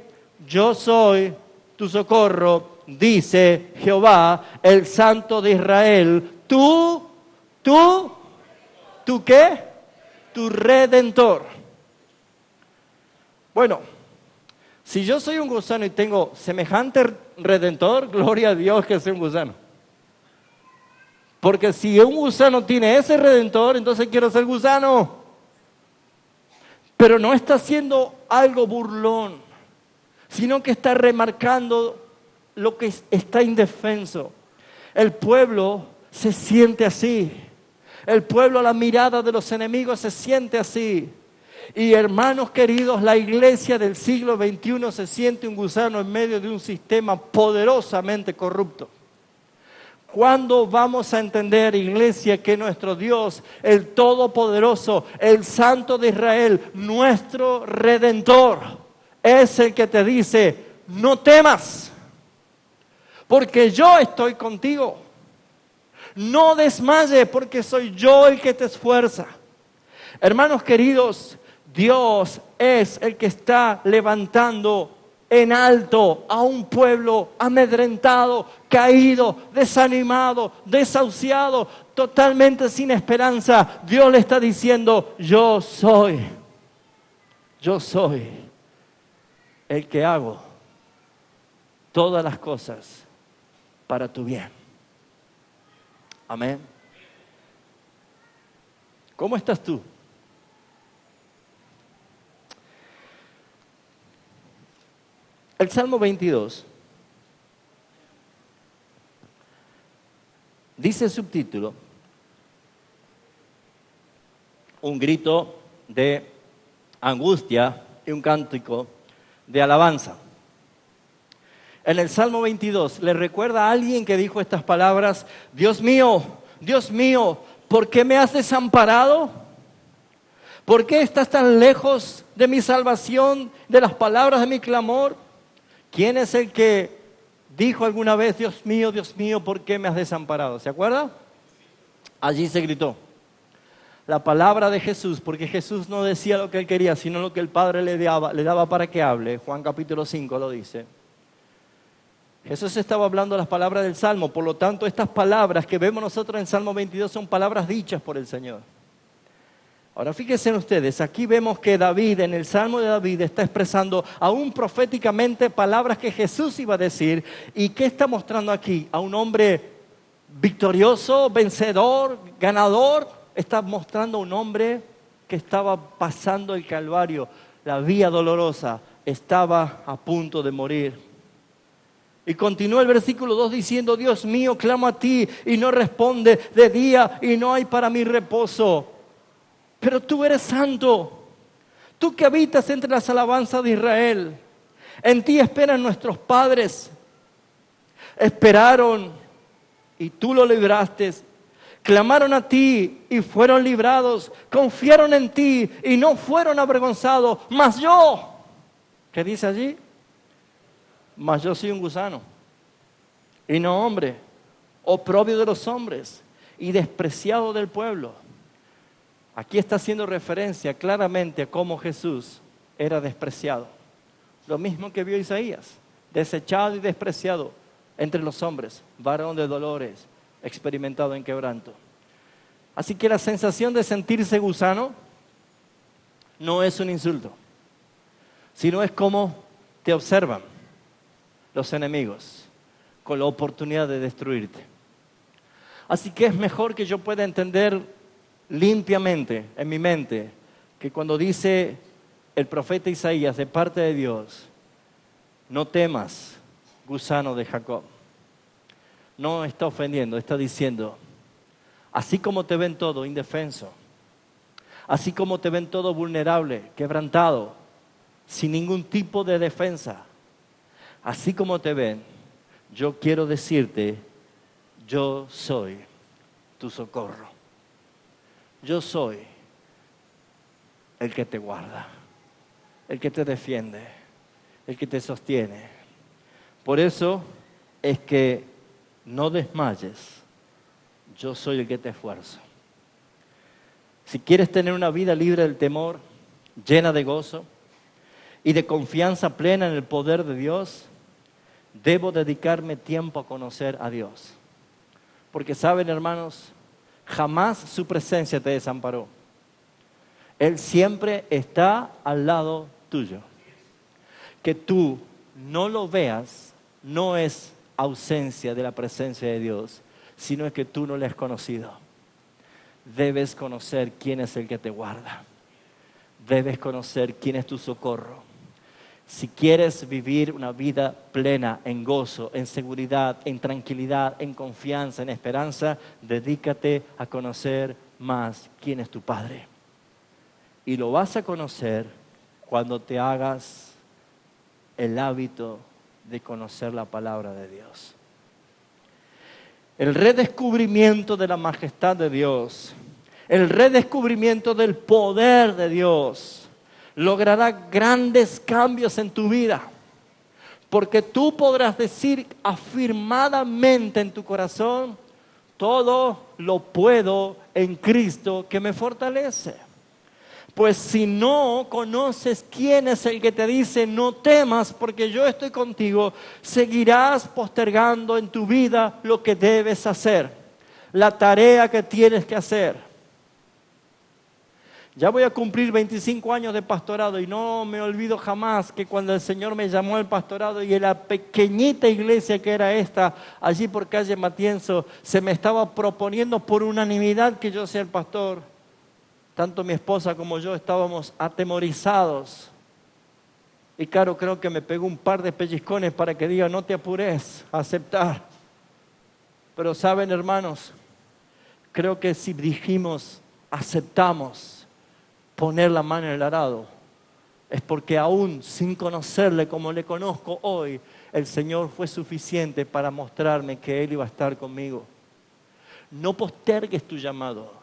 yo soy tu socorro, dice Jehová, el Santo de Israel. ¿Tú qué? Tu Redentor. Bueno, si yo soy un gusano y tengo semejante Redentor, gloria a Dios que soy un gusano. Porque si un gusano tiene ese Redentor, entonces quiero ser gusano. Pero no está haciendo algo burlón, sino que está remarcando lo que está indefenso. El pueblo se siente así. El pueblo a la mirada de los enemigos se siente así. Y hermanos queridos, la iglesia del siglo XXI se siente un gusano en medio de un sistema poderosamente corrupto. ¿Cuándo vamos a entender, iglesia, que nuestro Dios, el Todopoderoso, el Santo de Israel, nuestro Redentor, es el que te dice, no temas, porque yo estoy contigo. No desmayes, porque soy yo el que te esfuerza. Hermanos queridos, Dios es el que está levantando en alto a un pueblo amedrentado, caído, desanimado, desahuciado, totalmente sin esperanza. Dios le está diciendo, yo soy el que hago todas las cosas para tu bien. Amén. ¿Cómo estás tú? El Salmo 22 dice el subtítulo, un grito de angustia y un cántico de alabanza. En el Salmo 22 le recuerda a alguien que dijo estas palabras, Dios mío, ¿por qué me has desamparado? ¿Por qué estás tan lejos de mi salvación, de las palabras de mi clamor? ¿Quién es el que dijo alguna vez, Dios mío, ¿por qué me has desamparado? ¿Se acuerda? Allí se gritó. La palabra de Jesús, porque Jesús no decía lo que él quería, sino lo que el Padre le daba para que hable. Juan capítulo 5 lo dice. Jesús estaba hablando las palabras del Salmo, por lo tanto estas palabras que vemos nosotros en Salmo 22 son palabras dichas por el Señor. Ahora fíjense ustedes, aquí vemos que David, en el Salmo de David, está expresando aún proféticamente palabras que Jesús iba a decir. ¿Y qué está mostrando aquí? A un hombre victorioso, vencedor, ganador. Está mostrando a un hombre que estaba pasando el Calvario, la vía dolorosa, estaba a punto de morir. Y continúa el versículo 2 diciendo, Dios mío, clamo a ti y no responde, de día y no hay para mí reposo. Pero tú eres santo, tú que habitas entre las alabanzas de Israel. En ti esperan nuestros padres. Esperaron y tú lo libraste. Clamaron a ti y fueron librados. Confiaron en ti y no fueron avergonzados. Mas yo, ¿qué dice allí? Mas yo soy un gusano y no hombre, oprobio de los hombres y despreciado del pueblo. Aquí está haciendo referencia claramente a cómo Jesús era despreciado. Lo mismo que vio Isaías, desechado y despreciado entre los hombres, varón de dolores, experimentado en quebranto. Así que la sensación de sentirse gusano no es un insulto, sino es como te observan los enemigos con la oportunidad de destruirte. Así que es mejor que yo pueda entender limpiamente en mi mente que cuando dice el profeta Isaías de parte de Dios, no temas, gusano de Jacob, no está ofendiendo, está diciendo, así como te ven todo indefenso, así como te ven todo vulnerable, quebrantado, sin ningún tipo de defensa, así como te ven, yo quiero decirte, yo soy tu socorro. Yo soy el que te guarda, el que te defiende, el que te sostiene. Por eso es que no desmayes, yo soy el que te esfuerzo. Si quieres tener una vida libre del temor, llena de gozo y de confianza plena en el poder de Dios, debo dedicarme tiempo a conocer a Dios. Porque saben, hermanos, jamás su presencia te desamparó. Él siempre está al lado tuyo. Que tú no lo veas no es ausencia de la presencia de Dios, sino es que tú no le has conocido. Debes conocer quién es el que te guarda. Debes conocer quién es tu socorro. Si quieres vivir una vida plena, en gozo, en seguridad, en tranquilidad, en confianza, en esperanza, dedícate a conocer más quién es tu Padre. Y lo vas a conocer cuando te hagas el hábito de conocer la palabra de Dios. El redescubrimiento de la majestad de Dios, el redescubrimiento del poder de Dios, logrará grandes cambios en tu vida, porque tú podrás decir afirmadamente en tu corazón, todo lo puedo en Cristo que me fortalece. Pues si no conoces quién es el que te dice no temas porque yo estoy contigo, seguirás postergando en tu vida lo que debes hacer, la tarea que tienes que hacer. Ya voy a cumplir 25 años de pastorado y no me olvido jamás que cuando el Señor me llamó al pastorado y en la pequeñita iglesia que era esta, allí por calle Matienzo, se me estaba proponiendo por unanimidad que yo sea el pastor. Tanto mi esposa como yo estábamos atemorizados. Y claro, creo que me pegó un par de pellizcones para que diga, no te apures a aceptar. Pero saben, hermanos, creo que si dijimos, aceptamos poner la mano en el arado, es porque aún sin conocerle como le conozco hoy, el Señor fue suficiente para mostrarme que Él iba a estar conmigo. No postergues tu llamado.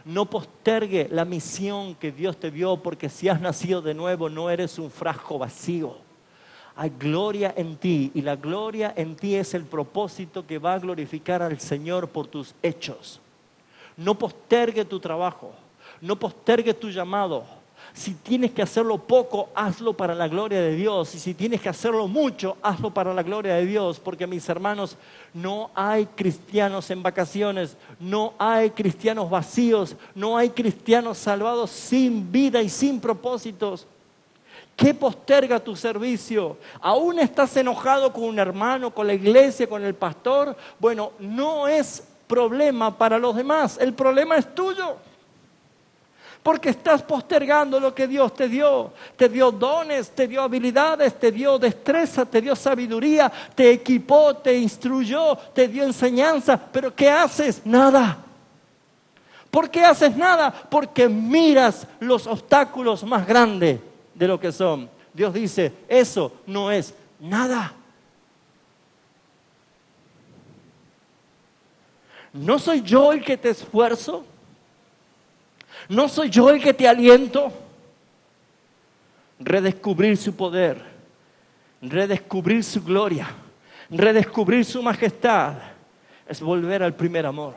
No postergue la misión que Dios te dio, porque si has nacido de nuevo no eres un frasco vacío. Hay gloria en ti y la gloria en ti es el propósito que va a glorificar al Señor por tus hechos. No postergue tu trabajo, no postergue tu llamado. Si tienes que hacerlo poco, hazlo para la gloria de Dios. Y si tienes que hacerlo mucho, hazlo para la gloria de Dios. Porque, mis hermanos, no hay cristianos en vacaciones, no hay cristianos vacíos, no hay cristianos salvados sin vida y sin propósitos. ¿Qué posterga tu servicio? ¿Aún estás enojado con un hermano, con la iglesia, con el pastor? Bueno, no es problema para los demás, el problema es tuyo. Porque estás postergando lo que Dios te dio. Te dio dones, te dio habilidades, te dio destreza, te dio sabiduría, te equipó, te instruyó, te dio enseñanza. ¿Pero qué haces? Nada. ¿Por qué haces nada? Porque miras los obstáculos más grandes de lo que son. Dios dice, eso no es nada. ¿No soy yo el que te esfuerzo? ¿No soy yo el que te aliento? Redescubrir su poder, redescubrir su gloria, redescubrir su majestad, es volver al primer amor,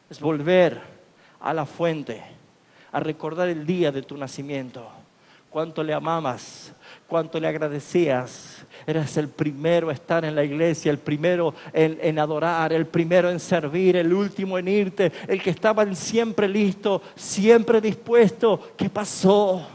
es volver a la fuente, a recordar el día de tu nacimiento, cuánto le amabas, cuánto le agradecías. Eras el primero a estar en la iglesia, el primero en adorar, el primero en servir, el último en irte, el que estaba siempre listo, siempre dispuesto. ¿Qué pasó?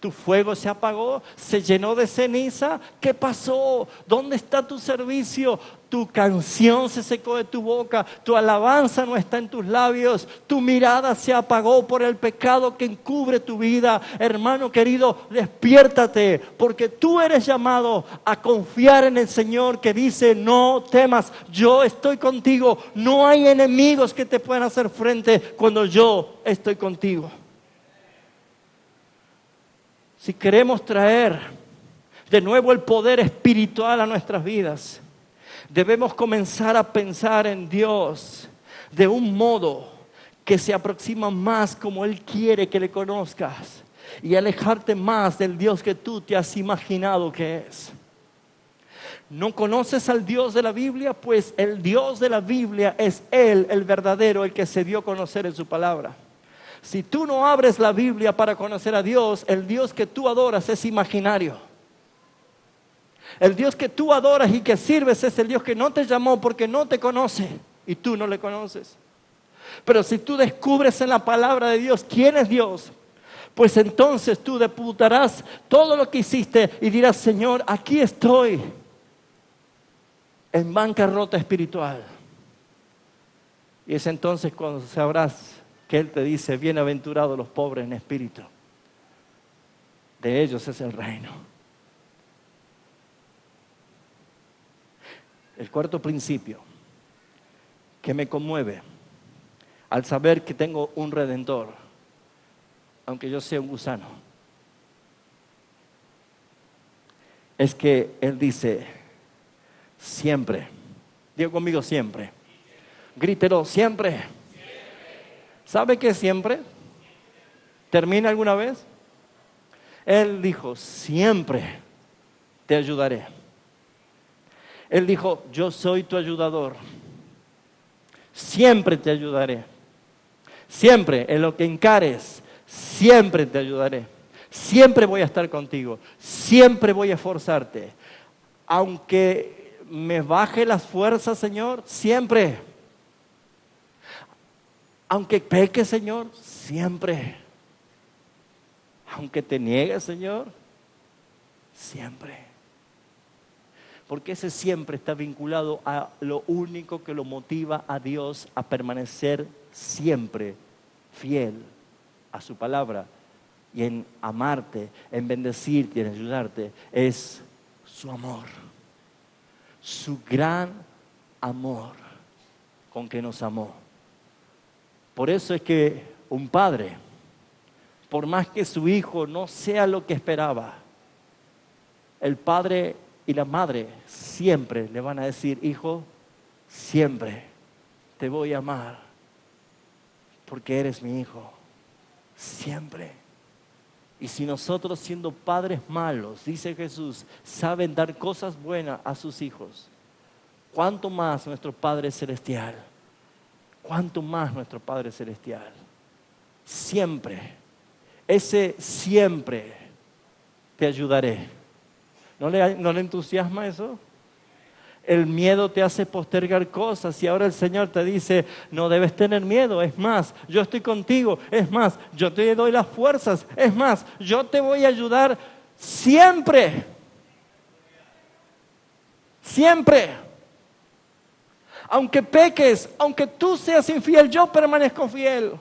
¿Tu fuego se apagó? ¿Se llenó de ceniza? ¿Qué pasó? ¿Dónde está tu servicio? Tu canción se secó de tu boca, tu alabanza no está en tus labios, tu mirada se apagó por el pecado que encubre tu vida. Hermano querido, despiértate, porque tú eres llamado a confiar en el Señor que dice: no temas, yo estoy contigo. No hay enemigos que te puedan hacer frente cuando yo estoy contigo. Si queremos traer de nuevo el poder espiritual a nuestras vidas, debemos comenzar a pensar en Dios de un modo que se aproxima más como Él quiere que le conozcas y alejarte más del Dios que tú te has imaginado que es. ¿No conoces al Dios de la Biblia? Pues el Dios de la Biblia es Él, el verdadero, el que se dio a conocer en su palabra. Si tú no abres la Biblia para conocer a Dios, el Dios que tú adoras es imaginario. El Dios que tú adoras y que sirves es el Dios que no te llamó porque no te conoce y tú no le conoces. Pero si tú descubres en la palabra de Dios quién es Dios, pues entonces tú deputarás todo lo que hiciste y dirás: Señor, aquí estoy en bancarrota espiritual. Y es entonces cuando sabrás que Él te dice: bienaventurados los pobres en espíritu, de ellos es el reino. El cuarto principio que me conmueve al saber que tengo un Redentor, aunque yo sea un gusano, es que Él dice: siempre. Diga conmigo: siempre. Grítelo: siempre. ¿Sabe qué es siempre? ¿Termina alguna vez? Él dijo: siempre te ayudaré. Él dijo: yo soy tu ayudador. Siempre te ayudaré. Siempre, en lo que encares, siempre te ayudaré. Siempre voy a estar contigo. Siempre voy a esforzarte. Aunque me baje las fuerzas, Señor, siempre. Aunque peque, Señor, siempre. Aunque te niegue, Señor, siempre. Porque ese siempre está vinculado a lo único que lo motiva a Dios a permanecer siempre fiel a su palabra y en amarte, en bendecirte, en ayudarte. Es su amor, su gran amor con que nos amó. Por eso es que un padre, por más que su hijo no sea lo que esperaba, el padre y la madre siempre le van a decir: hijo, siempre te voy a amar porque eres mi hijo, siempre. Y si nosotros, siendo padres malos, dice Jesús, saben dar cosas buenas a sus hijos, ¿cuánto más nuestro Padre Celestial? ¿Cuánto más nuestro Padre Celestial? Siempre, ese siempre te ayudaré. ¿No le entusiasma eso? El miedo te hace postergar cosas y ahora el Señor te dice: no debes tener miedo. Es más, yo estoy contigo. Es más, yo te doy las fuerzas. Es más, yo te voy a ayudar siempre. Siempre. Aunque peques, aunque tú seas infiel, yo permanezco fiel.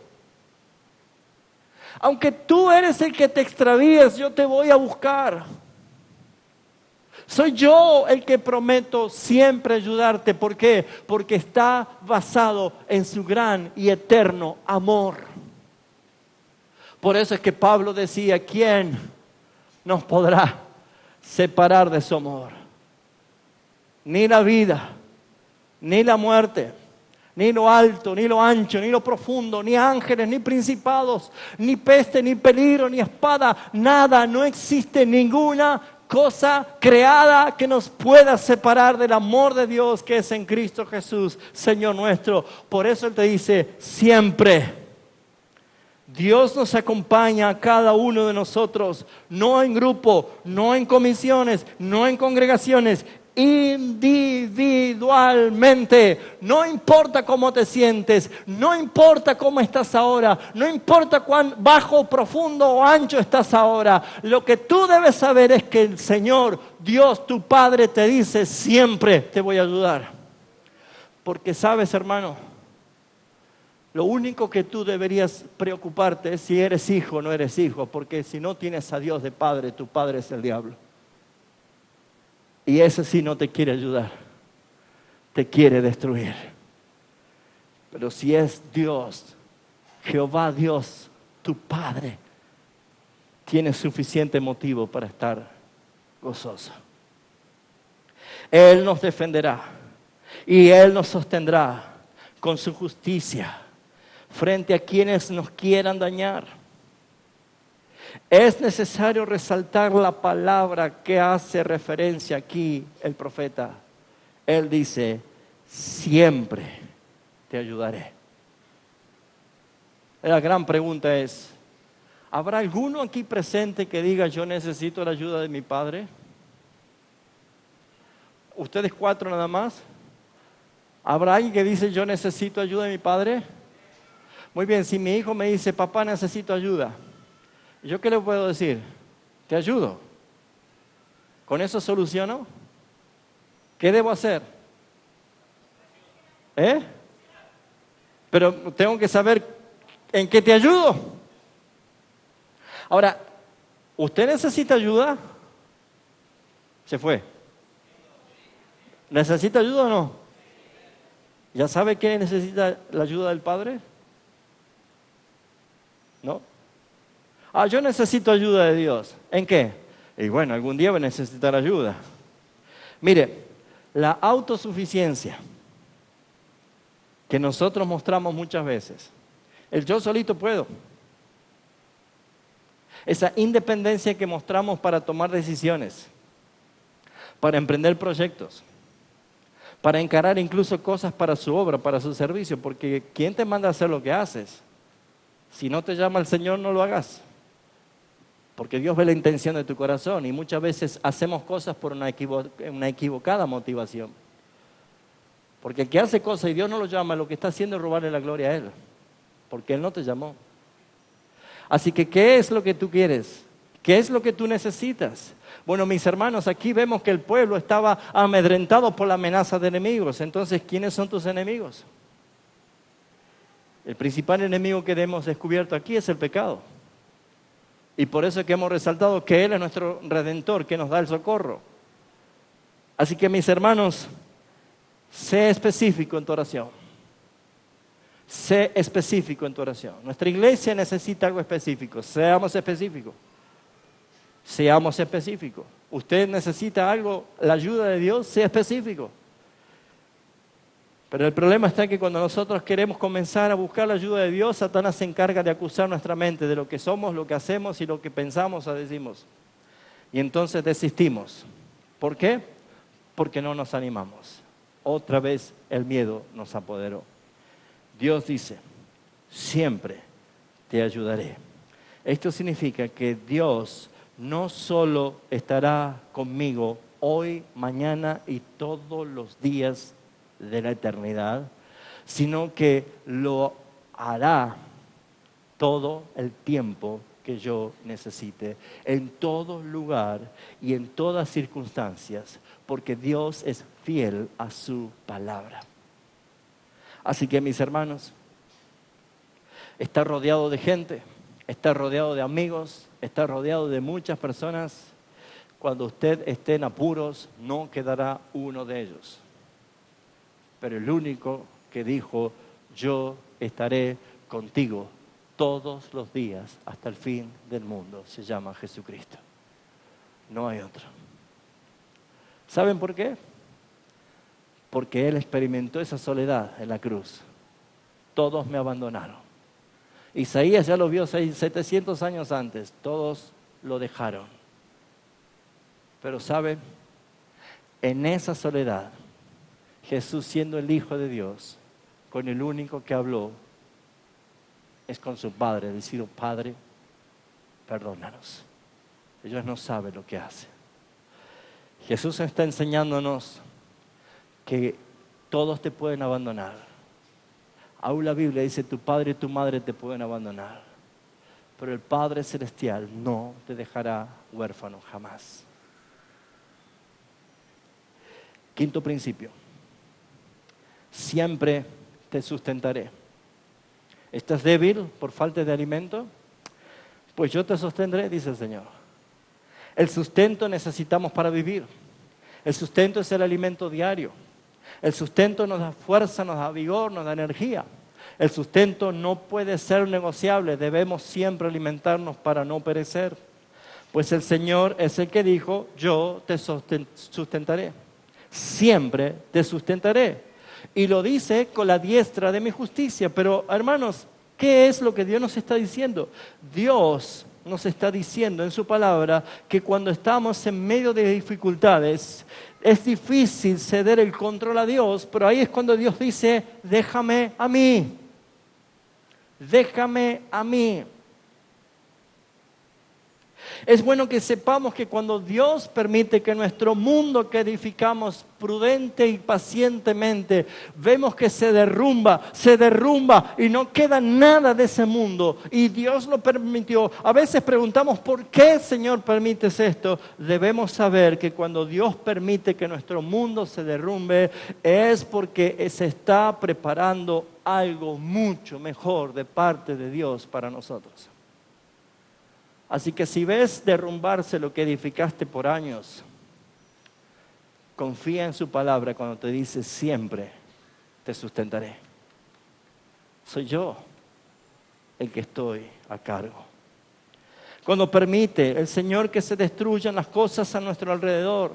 Aunque tú eres el que te extravíes, yo te voy a buscar. Soy yo el que prometo siempre ayudarte. ¿Por qué? Porque está basado en su gran y eterno amor. Por eso es que Pablo decía: ¿quién nos podrá separar de su amor? Ni la vida, ni la muerte, ni lo alto, ni lo ancho, ni lo profundo, ni ángeles, ni principados, ni peste, ni peligro, ni espada. Nada, no existe ninguna cosa creada que nos pueda separar del amor de Dios que es en Cristo Jesús, Señor nuestro. Por eso Él te dice: siempre Dios nos acompaña a cada uno de nosotros, no en grupo, no en comisiones, no en congregaciones, individualmente. No importa cómo te sientes, no importa cómo estás ahora, no importa cuán bajo, profundo o ancho estás ahora. Lo que tú debes saber es que el Señor, Dios, tu Padre, te dice siempre te voy a ayudar. Porque sabes, hermano, lo único que tú deberías preocuparte es si eres hijo o no eres hijo, porque si no tienes a Dios de Padre, tu Padre es el diablo. Y ese sí no te quiere ayudar, te quiere destruir. Pero si es Dios, Jehová Dios, tu Padre, tienes suficiente motivo para estar gozoso. Él nos defenderá y Él nos sostendrá con su justicia frente a quienes nos quieran dañar. Es necesario resaltar la palabra que hace referencia aquí el profeta. Él dice, siempre te ayudaré. La gran pregunta es, ¿habrá alguno aquí presente que diga yo necesito la ayuda de mi padre? ¿Ustedes 4 nada más? ¿Habrá alguien que dice yo necesito ayuda de mi padre? Muy bien, si mi hijo me dice papá necesito ayuda, ¿yo qué le puedo decir? Te ayudo. ¿Con eso soluciono? ¿Qué debo hacer? Pero tengo que saber en qué te ayudo. Ahora, ¿usted necesita ayuda? Se fue. ¿Necesita ayuda o no? ¿Ya sabe quién necesita la ayuda del Padre? ¿No? Yo necesito ayuda de Dios. ¿En qué? Y bueno, algún día voy a necesitar ayuda. Mire, la autosuficiencia que nosotros mostramos muchas veces, el yo solito puedo, esa independencia que mostramos para tomar decisiones, para emprender proyectos, para encarar incluso cosas para su obra, para su servicio, porque ¿quién te manda a hacer lo que haces? Si no te llama el Señor, no lo hagas. Porque Dios ve la intención de tu corazón y muchas veces hacemos cosas por una equivocada motivación. Porque el que hace cosas y Dios no lo llama, lo que está haciendo es robarle la gloria a Él. Porque Él no te llamó. Así que, ¿qué es lo que tú quieres? ¿Qué es lo que tú necesitas? Bueno, mis hermanos, aquí vemos que el pueblo estaba amedrentado por la amenaza de enemigos. Entonces, ¿quiénes son tus enemigos? El principal enemigo que hemos descubierto aquí es el pecado. Y por eso es que hemos resaltado que Él es nuestro Redentor, que nos da el socorro. Así que, mis hermanos, sé específico en tu oración. Sé específico en tu oración. Nuestra iglesia necesita algo específico. Seamos específicos. Seamos específicos. Usted necesita algo, la ayuda de Dios, sea específico. Pero el problema está que cuando nosotros queremos comenzar a buscar la ayuda de Dios, Satanás se encarga de acusar nuestra mente de lo que somos, lo que hacemos y lo que pensamos o decimos. Y entonces desistimos. ¿Por qué? Porque no nos animamos. Otra vez el miedo nos apoderó. Dios dice, siempre te ayudaré. Esto significa que Dios no solo estará conmigo hoy, mañana y todos los días de la eternidad, sino que lo hará todo el tiempo que yo necesite, en todo lugar y en todas circunstancias, porque Dios es fiel a su palabra. Así que, mis hermanos, está rodeado de gente, está rodeado de amigos, está rodeado de muchas personas. Cuando usted esté en apuros, no quedará uno de ellos. Pero el único que dijo, yo estaré contigo todos los días hasta el fin del mundo, se llama Jesucristo. No hay otro. ¿Saben por qué? Porque Él experimentó esa soledad en la cruz. Todos me abandonaron. Isaías ya lo vio 700 años antes. Todos lo dejaron. Pero ¿saben? En esa soledad, Jesús, siendo el Hijo de Dios, con el único que habló, es con su Padre, decir, Padre, perdónanos. Ellos no saben lo que hacen. Jesús está enseñándonos que todos te pueden abandonar. Aún la Biblia dice, tu padre y tu madre te pueden abandonar. Pero el Padre Celestial no te dejará huérfano jamás. Quinto principio. Siempre te sustentaré. ¿Estás débil por falta de alimento? Pues yo te sostendré, dice el Señor. El sustento necesitamos para vivir. El sustento es el alimento diario. El sustento nos da fuerza, nos da vigor, nos da energía. El sustento no puede ser negociable. Debemos siempre alimentarnos para no perecer. Pues el Señor es el que dijo, yo te sustentaré. Siempre te sustentaré. Y lo dice con la diestra de mi justicia. Pero, hermanos, ¿qué es lo que Dios nos está diciendo? Dios nos está diciendo en su palabra que cuando estamos en medio de dificultades, es difícil ceder el control a Dios, pero ahí es cuando Dios dice, déjame a mí. Déjame a mí. Es bueno que sepamos que cuando Dios permite que nuestro mundo que edificamos prudente y pacientemente, vemos que se derrumba y no queda nada de ese mundo. Y Dios lo permitió. A veces preguntamos, ¿por qué, Señor, permites esto? Debemos saber que cuando Dios permite que nuestro mundo se derrumbe, es porque se está preparando algo mucho mejor de parte de Dios para nosotros. Así que si ves derrumbarse lo que edificaste por años, confía en su palabra cuando te dice siempre te sustentaré. Soy yo el que estoy a cargo. Cuando permite el Señor que se destruyan las cosas a nuestro alrededor,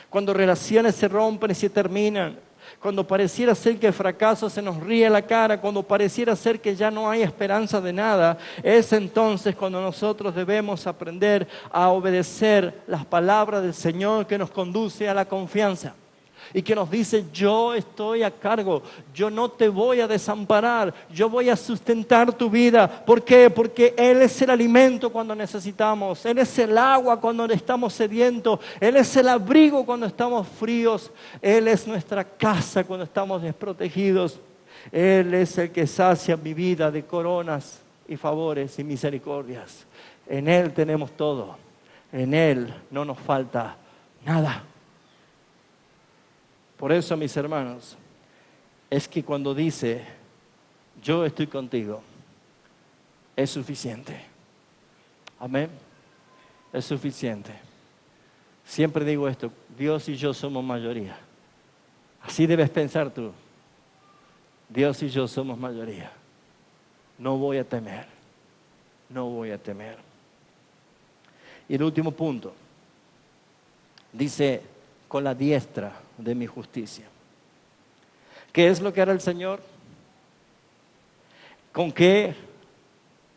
cuando relaciones se rompen y se terminan, cuando pareciera ser que el fracaso se nos ríe la cara, cuando pareciera ser que ya no hay esperanza de nada, es entonces cuando nosotros debemos aprender a obedecer las palabras del Señor que nos conduce a la confianza. Y que nos dice, yo estoy a cargo, yo no te voy a desamparar, yo voy a sustentar tu vida. ¿Por qué? Porque Él es el alimento cuando necesitamos, Él es el agua cuando estamos sedientos, Él es el abrigo cuando estamos fríos, Él es nuestra casa cuando estamos desprotegidos. Él es el que sacia mi vida de coronas y favores y misericordias. En Él tenemos todo, en Él no nos falta nada. Por eso, mis hermanos, es que cuando dice, yo estoy contigo, es suficiente. Amén. Es suficiente. Siempre digo esto, Dios y yo somos mayoría. Así debes pensar tú. Dios y yo somos mayoría. No voy a temer. No voy a temer. Y el último punto. Dice, con la diestra de mi justicia. ¿Qué es lo que hará el Señor? ¿Con qué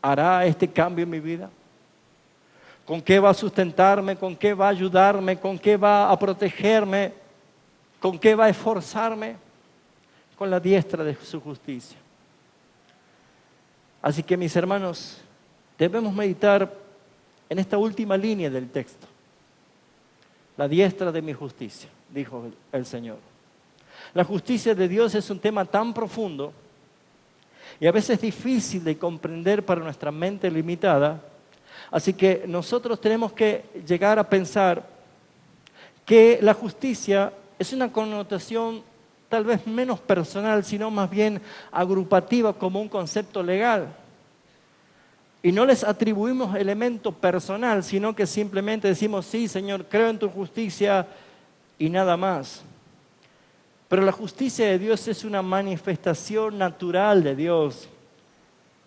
hará este cambio en mi vida? ¿Con qué va a sustentarme? ¿Con qué va a ayudarme? ¿Con qué va a protegerme? ¿Con qué va a esforzarme? Con la diestra de su justicia. Así que, mis hermanos, debemos meditar en esta última línea del texto. La diestra de mi justicia, dijo el Señor. La justicia de Dios es un tema tan profundo y a veces difícil de comprender para nuestra mente limitada. Así que nosotros tenemos que llegar a pensar que la justicia es una connotación tal vez menos personal, sino más bien agrupativa como un concepto legal. Y no les atribuimos elemento personal, sino que simplemente decimos, sí, Señor, creo en tu justicia y nada más. Pero la justicia de Dios es una manifestación natural de Dios.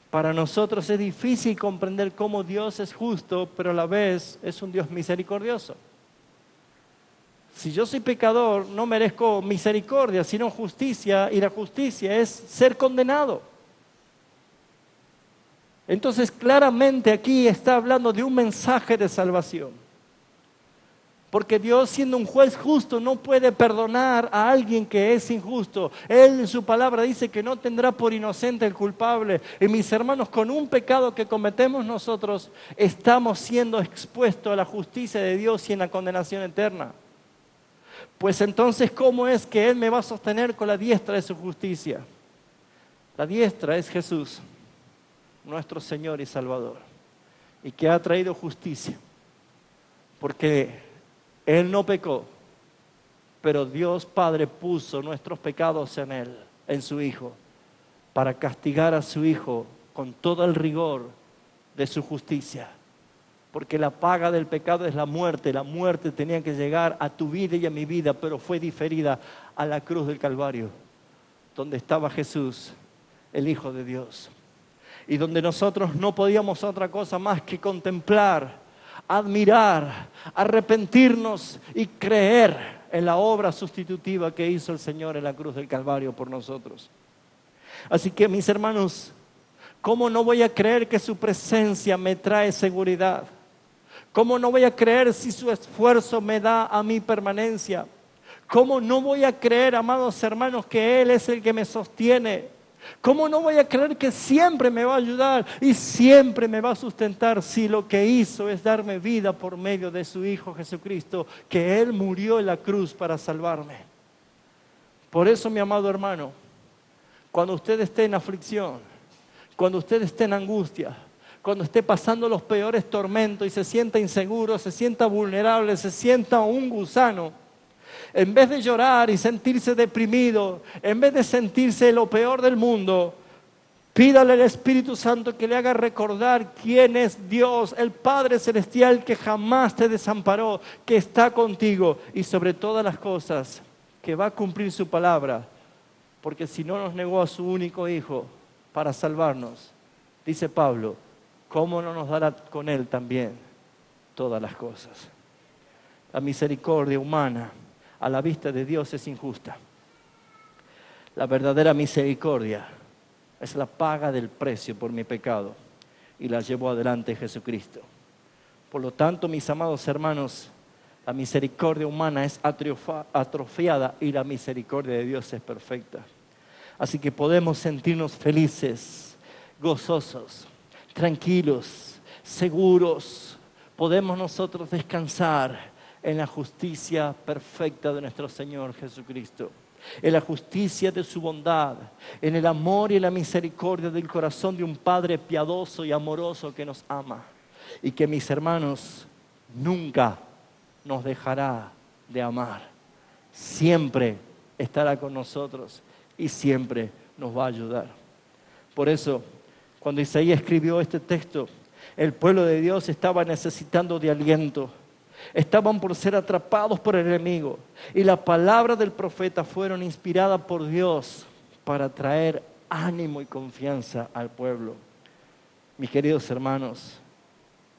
Para nosotros es difícil comprender cómo Dios es justo, pero a la vez es un Dios misericordioso. Si yo soy pecador, no merezco misericordia, sino justicia, y la justicia es ser condenado. Entonces, claramente aquí está hablando de un mensaje de salvación. Porque Dios, siendo un juez justo, no puede perdonar a alguien que es injusto. Él en su palabra dice que no tendrá por inocente el culpable. Y mis hermanos, con un pecado que cometemos nosotros, estamos siendo expuestos a la justicia de Dios y en la condenación eterna. Pues entonces, ¿cómo es que Él me va a sostener con la diestra de su justicia? La diestra es Jesús, nuestro Señor y Salvador, y que ha traído justicia. Porque Él no pecó, pero Dios Padre puso nuestros pecados en Él, en su Hijo, para castigar a su Hijo con todo el rigor de su justicia. Porque la paga del pecado es la muerte tenía que llegar a tu vida y a mi vida, pero fue diferida a la cruz del Calvario, donde estaba Jesús, el Hijo de Dios. Y donde nosotros no podíamos otra cosa más que contemplar, admirar, arrepentirnos y creer en la obra sustitutiva que hizo el Señor en la cruz del Calvario por nosotros. Así que, mis hermanos, ¿cómo no voy a creer que su presencia me trae seguridad? ¿Cómo no voy a creer si su esfuerzo me da a mí permanencia? ¿Cómo no voy a creer, amados hermanos, que Él es el que me sostiene? ¿Cómo no voy a creer que siempre me va a ayudar y siempre me va a sustentar si lo que hizo es darme vida por medio de su Hijo Jesucristo, que Él murió en la cruz para salvarme? Por eso, mi amado hermano, cuando usted esté en aflicción, cuando usted esté en angustia, cuando esté pasando los peores tormentos y se sienta inseguro, se sienta vulnerable, se sienta un gusano, en vez de llorar y sentirse deprimido, en vez de sentirse lo peor del mundo, pídale al Espíritu Santo que le haga recordar quién es Dios, el Padre Celestial que jamás te desamparó, que está contigo y sobre todas las cosas, que va a cumplir su palabra, porque si no nos negó a su único Hijo para salvarnos, dice Pablo, ¿cómo no nos dará con Él también todas las cosas? La misericordia humana a la vista de Dios es injusta. La verdadera misericordia es la paga del precio por mi pecado y la llevó adelante Jesucristo. Por lo tanto, mis amados hermanos, la misericordia humana es atrofiada y la misericordia de Dios es perfecta. Así que podemos sentirnos felices, gozosos, tranquilos, seguros. Podemos nosotros descansar en la justicia perfecta de nuestro Señor Jesucristo, en la justicia de su bondad, en el amor y la misericordia del corazón de un Padre piadoso y amoroso que nos ama y que, mis hermanos, nunca nos dejará de amar. Siempre estará con nosotros y siempre nos va a ayudar. Por eso, cuando Isaías escribió este texto, el pueblo de Dios estaba necesitando de aliento. Estaban por ser atrapados por el enemigo. Y la palabra del profeta fueron inspiradas por Dios para traer ánimo y confianza al pueblo. Mis queridos hermanos,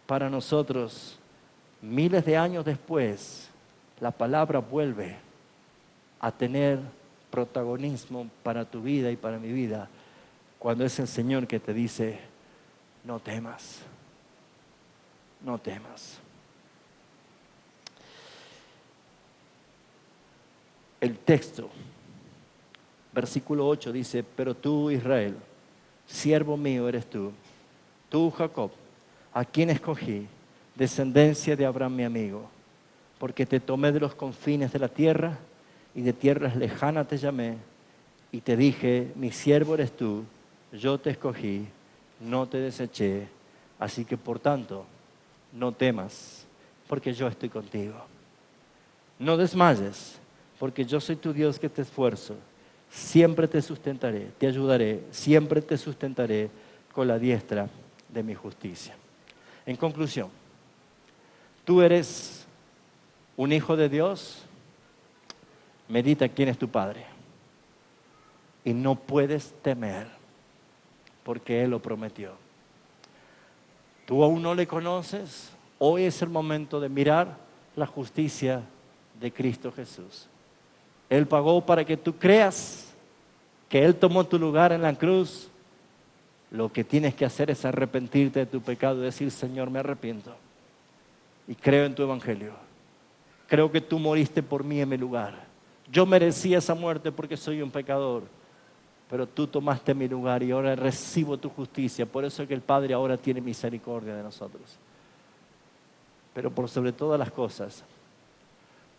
para nosotros, miles de años después, la palabra vuelve a tener protagonismo para tu vida y para mi vida, cuando es el Señor que te dice, no temas, no temas. El texto, versículo 8 dice, pero tú, Israel, siervo mío eres tú, Jacob, a quien escogí, descendencia de Abraham mi amigo, porque te tomé de los confines de la tierra y de tierras lejanas te llamé y te dije, mi siervo eres tú, yo te escogí, no te deseché, así que por tanto, no temas, porque yo estoy contigo. No desmayes, porque yo soy tu Dios que te esfuerzo. Siempre te sustentaré, te ayudaré, siempre te sustentaré con la diestra de mi justicia. En conclusión, tú eres un hijo de Dios, medita quién es tu Padre. Y no puedes temer, porque Él lo prometió. Tú aún no le conoces, hoy es el momento de mirar la justicia de Cristo Jesús. Él pagó para que tú creas que Él tomó tu lugar en la cruz. Lo que tienes que hacer es arrepentirte de tu pecado y decir, Señor, me arrepiento y creo en tu evangelio. Creo que tú moriste por mí en mi lugar. Yo merecía esa muerte porque soy un pecador. Pero tú tomaste mi lugar y ahora recibo tu justicia. Por eso es que el Padre ahora tiene misericordia de nosotros. Pero por sobre todas las cosas,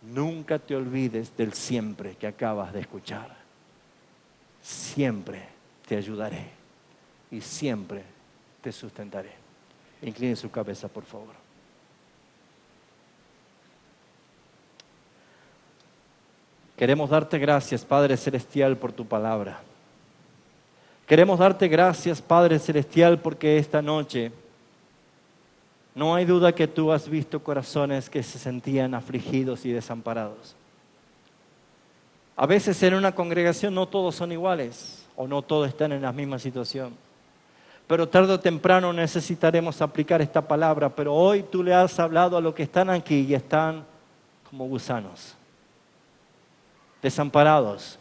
nunca te olvides del siempre que acabas de escuchar. Siempre te ayudaré y siempre te sustentaré. Incline su cabeza, por favor. Queremos darte gracias, Padre Celestial, por tu palabra. Queremos darte gracias, Padre Celestial, porque esta noche no hay duda que tú has visto corazones que se sentían afligidos y desamparados. A veces en una congregación no todos son iguales o no todos están en la misma situación. Pero tarde o temprano necesitaremos aplicar esta palabra. Pero hoy tú le has hablado a los que están aquí y están como gusanos, desamparados,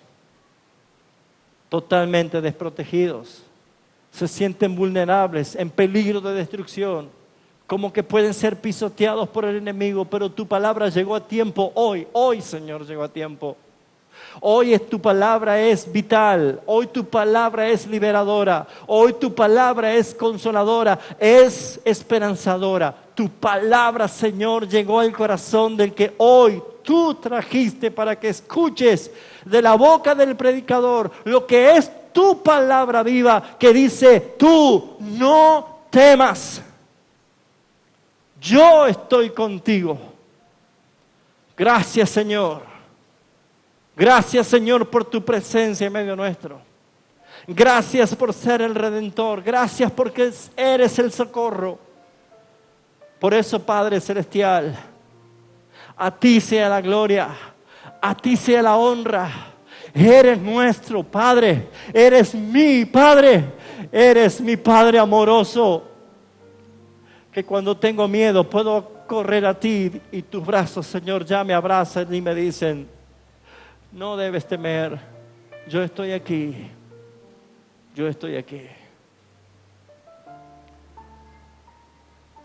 totalmente desprotegidos. Se sienten vulnerables, en peligro de destrucción, como que pueden ser pisoteados por el enemigo. Pero tu palabra llegó a tiempo hoy Señor, llegó a tiempo. Hoy tu palabra es vital, hoy tu palabra es liberadora, hoy tu palabra es consoladora, es esperanzadora. Tu palabra, Señor, llegó al corazón del que hoy tú trajiste para que escuches de la boca del predicador lo que es tu palabra viva, que dice: tú no temas, yo estoy contigo. Gracias, Señor. Gracias, Señor, por tu presencia en medio nuestro. Gracias por ser el Redentor. Gracias porque eres el socorro. Por eso, Padre Celestial, a ti sea la gloria, a ti sea la honra. Eres nuestro Padre, eres mi Padre, eres mi Padre amoroso. Que cuando tengo miedo puedo correr a ti y tus brazos, Señor, ya me abrazan y me dicen: no debes temer, yo estoy aquí, yo estoy aquí.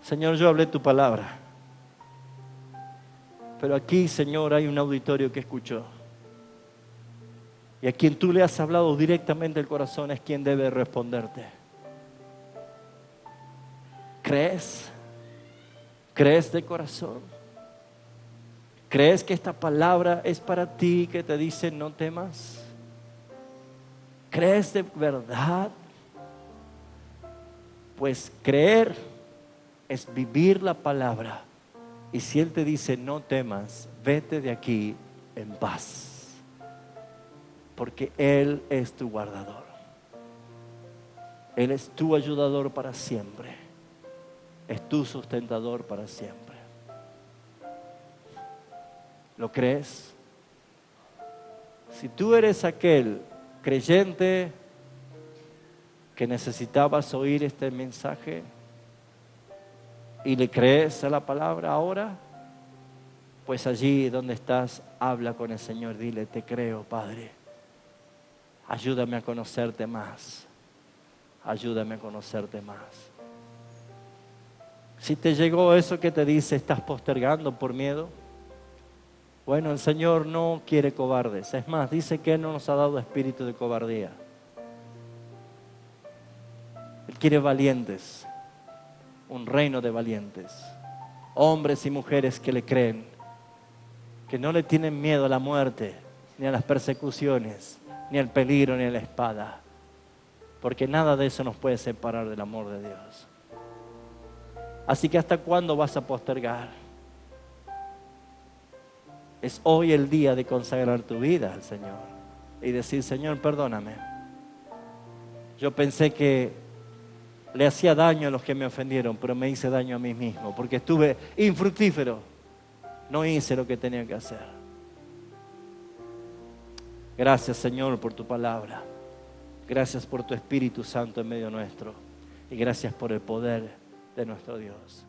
Señor, yo hablé tu palabra, pero aquí, Señor, hay un auditorio que escuchó. Y a quien tú le has hablado directamente al corazón es quien debe responderte. ¿Crees? ¿Crees de corazón? ¿Crees que esta palabra es para ti, que te dice no temas? ¿Crees de verdad? Pues creer es vivir la palabra. Y si Él te dice no temas, vete de aquí en paz. Porque Él es tu guardador. Él es tu ayudador para siempre. Es tu sustentador para siempre. ¿Lo crees? Si tú eres aquel creyente que necesitabas oír este mensaje y le crees a la palabra ahora, pues allí donde estás, habla con el Señor. Dile: te creo, Padre. Ayúdame a conocerte más. Ayúdame a conocerte más. Si te llegó eso que te dice: estás postergando por miedo. Bueno, el Señor no quiere cobardes. Es más, dice que Él no nos ha dado espíritu de cobardía. Él quiere valientes, un reino de valientes, hombres y mujeres que le creen, que no le tienen miedo a la muerte, ni a las persecuciones, ni al peligro, ni a la espada, porque nada de eso nos puede separar del amor de Dios. Así que ¿hasta cuándo vas a postergar? Es hoy el día de consagrar tu vida al Señor y decir: Señor, perdóname. Yo pensé que le hacía daño a los que me ofendieron, pero me hice daño a mí mismo, porque estuve infructífero. No hice lo que tenía que hacer. Gracias, Señor, por tu palabra. Gracias por tu Espíritu Santo en medio nuestro. Y gracias por el poder de nuestro Dios.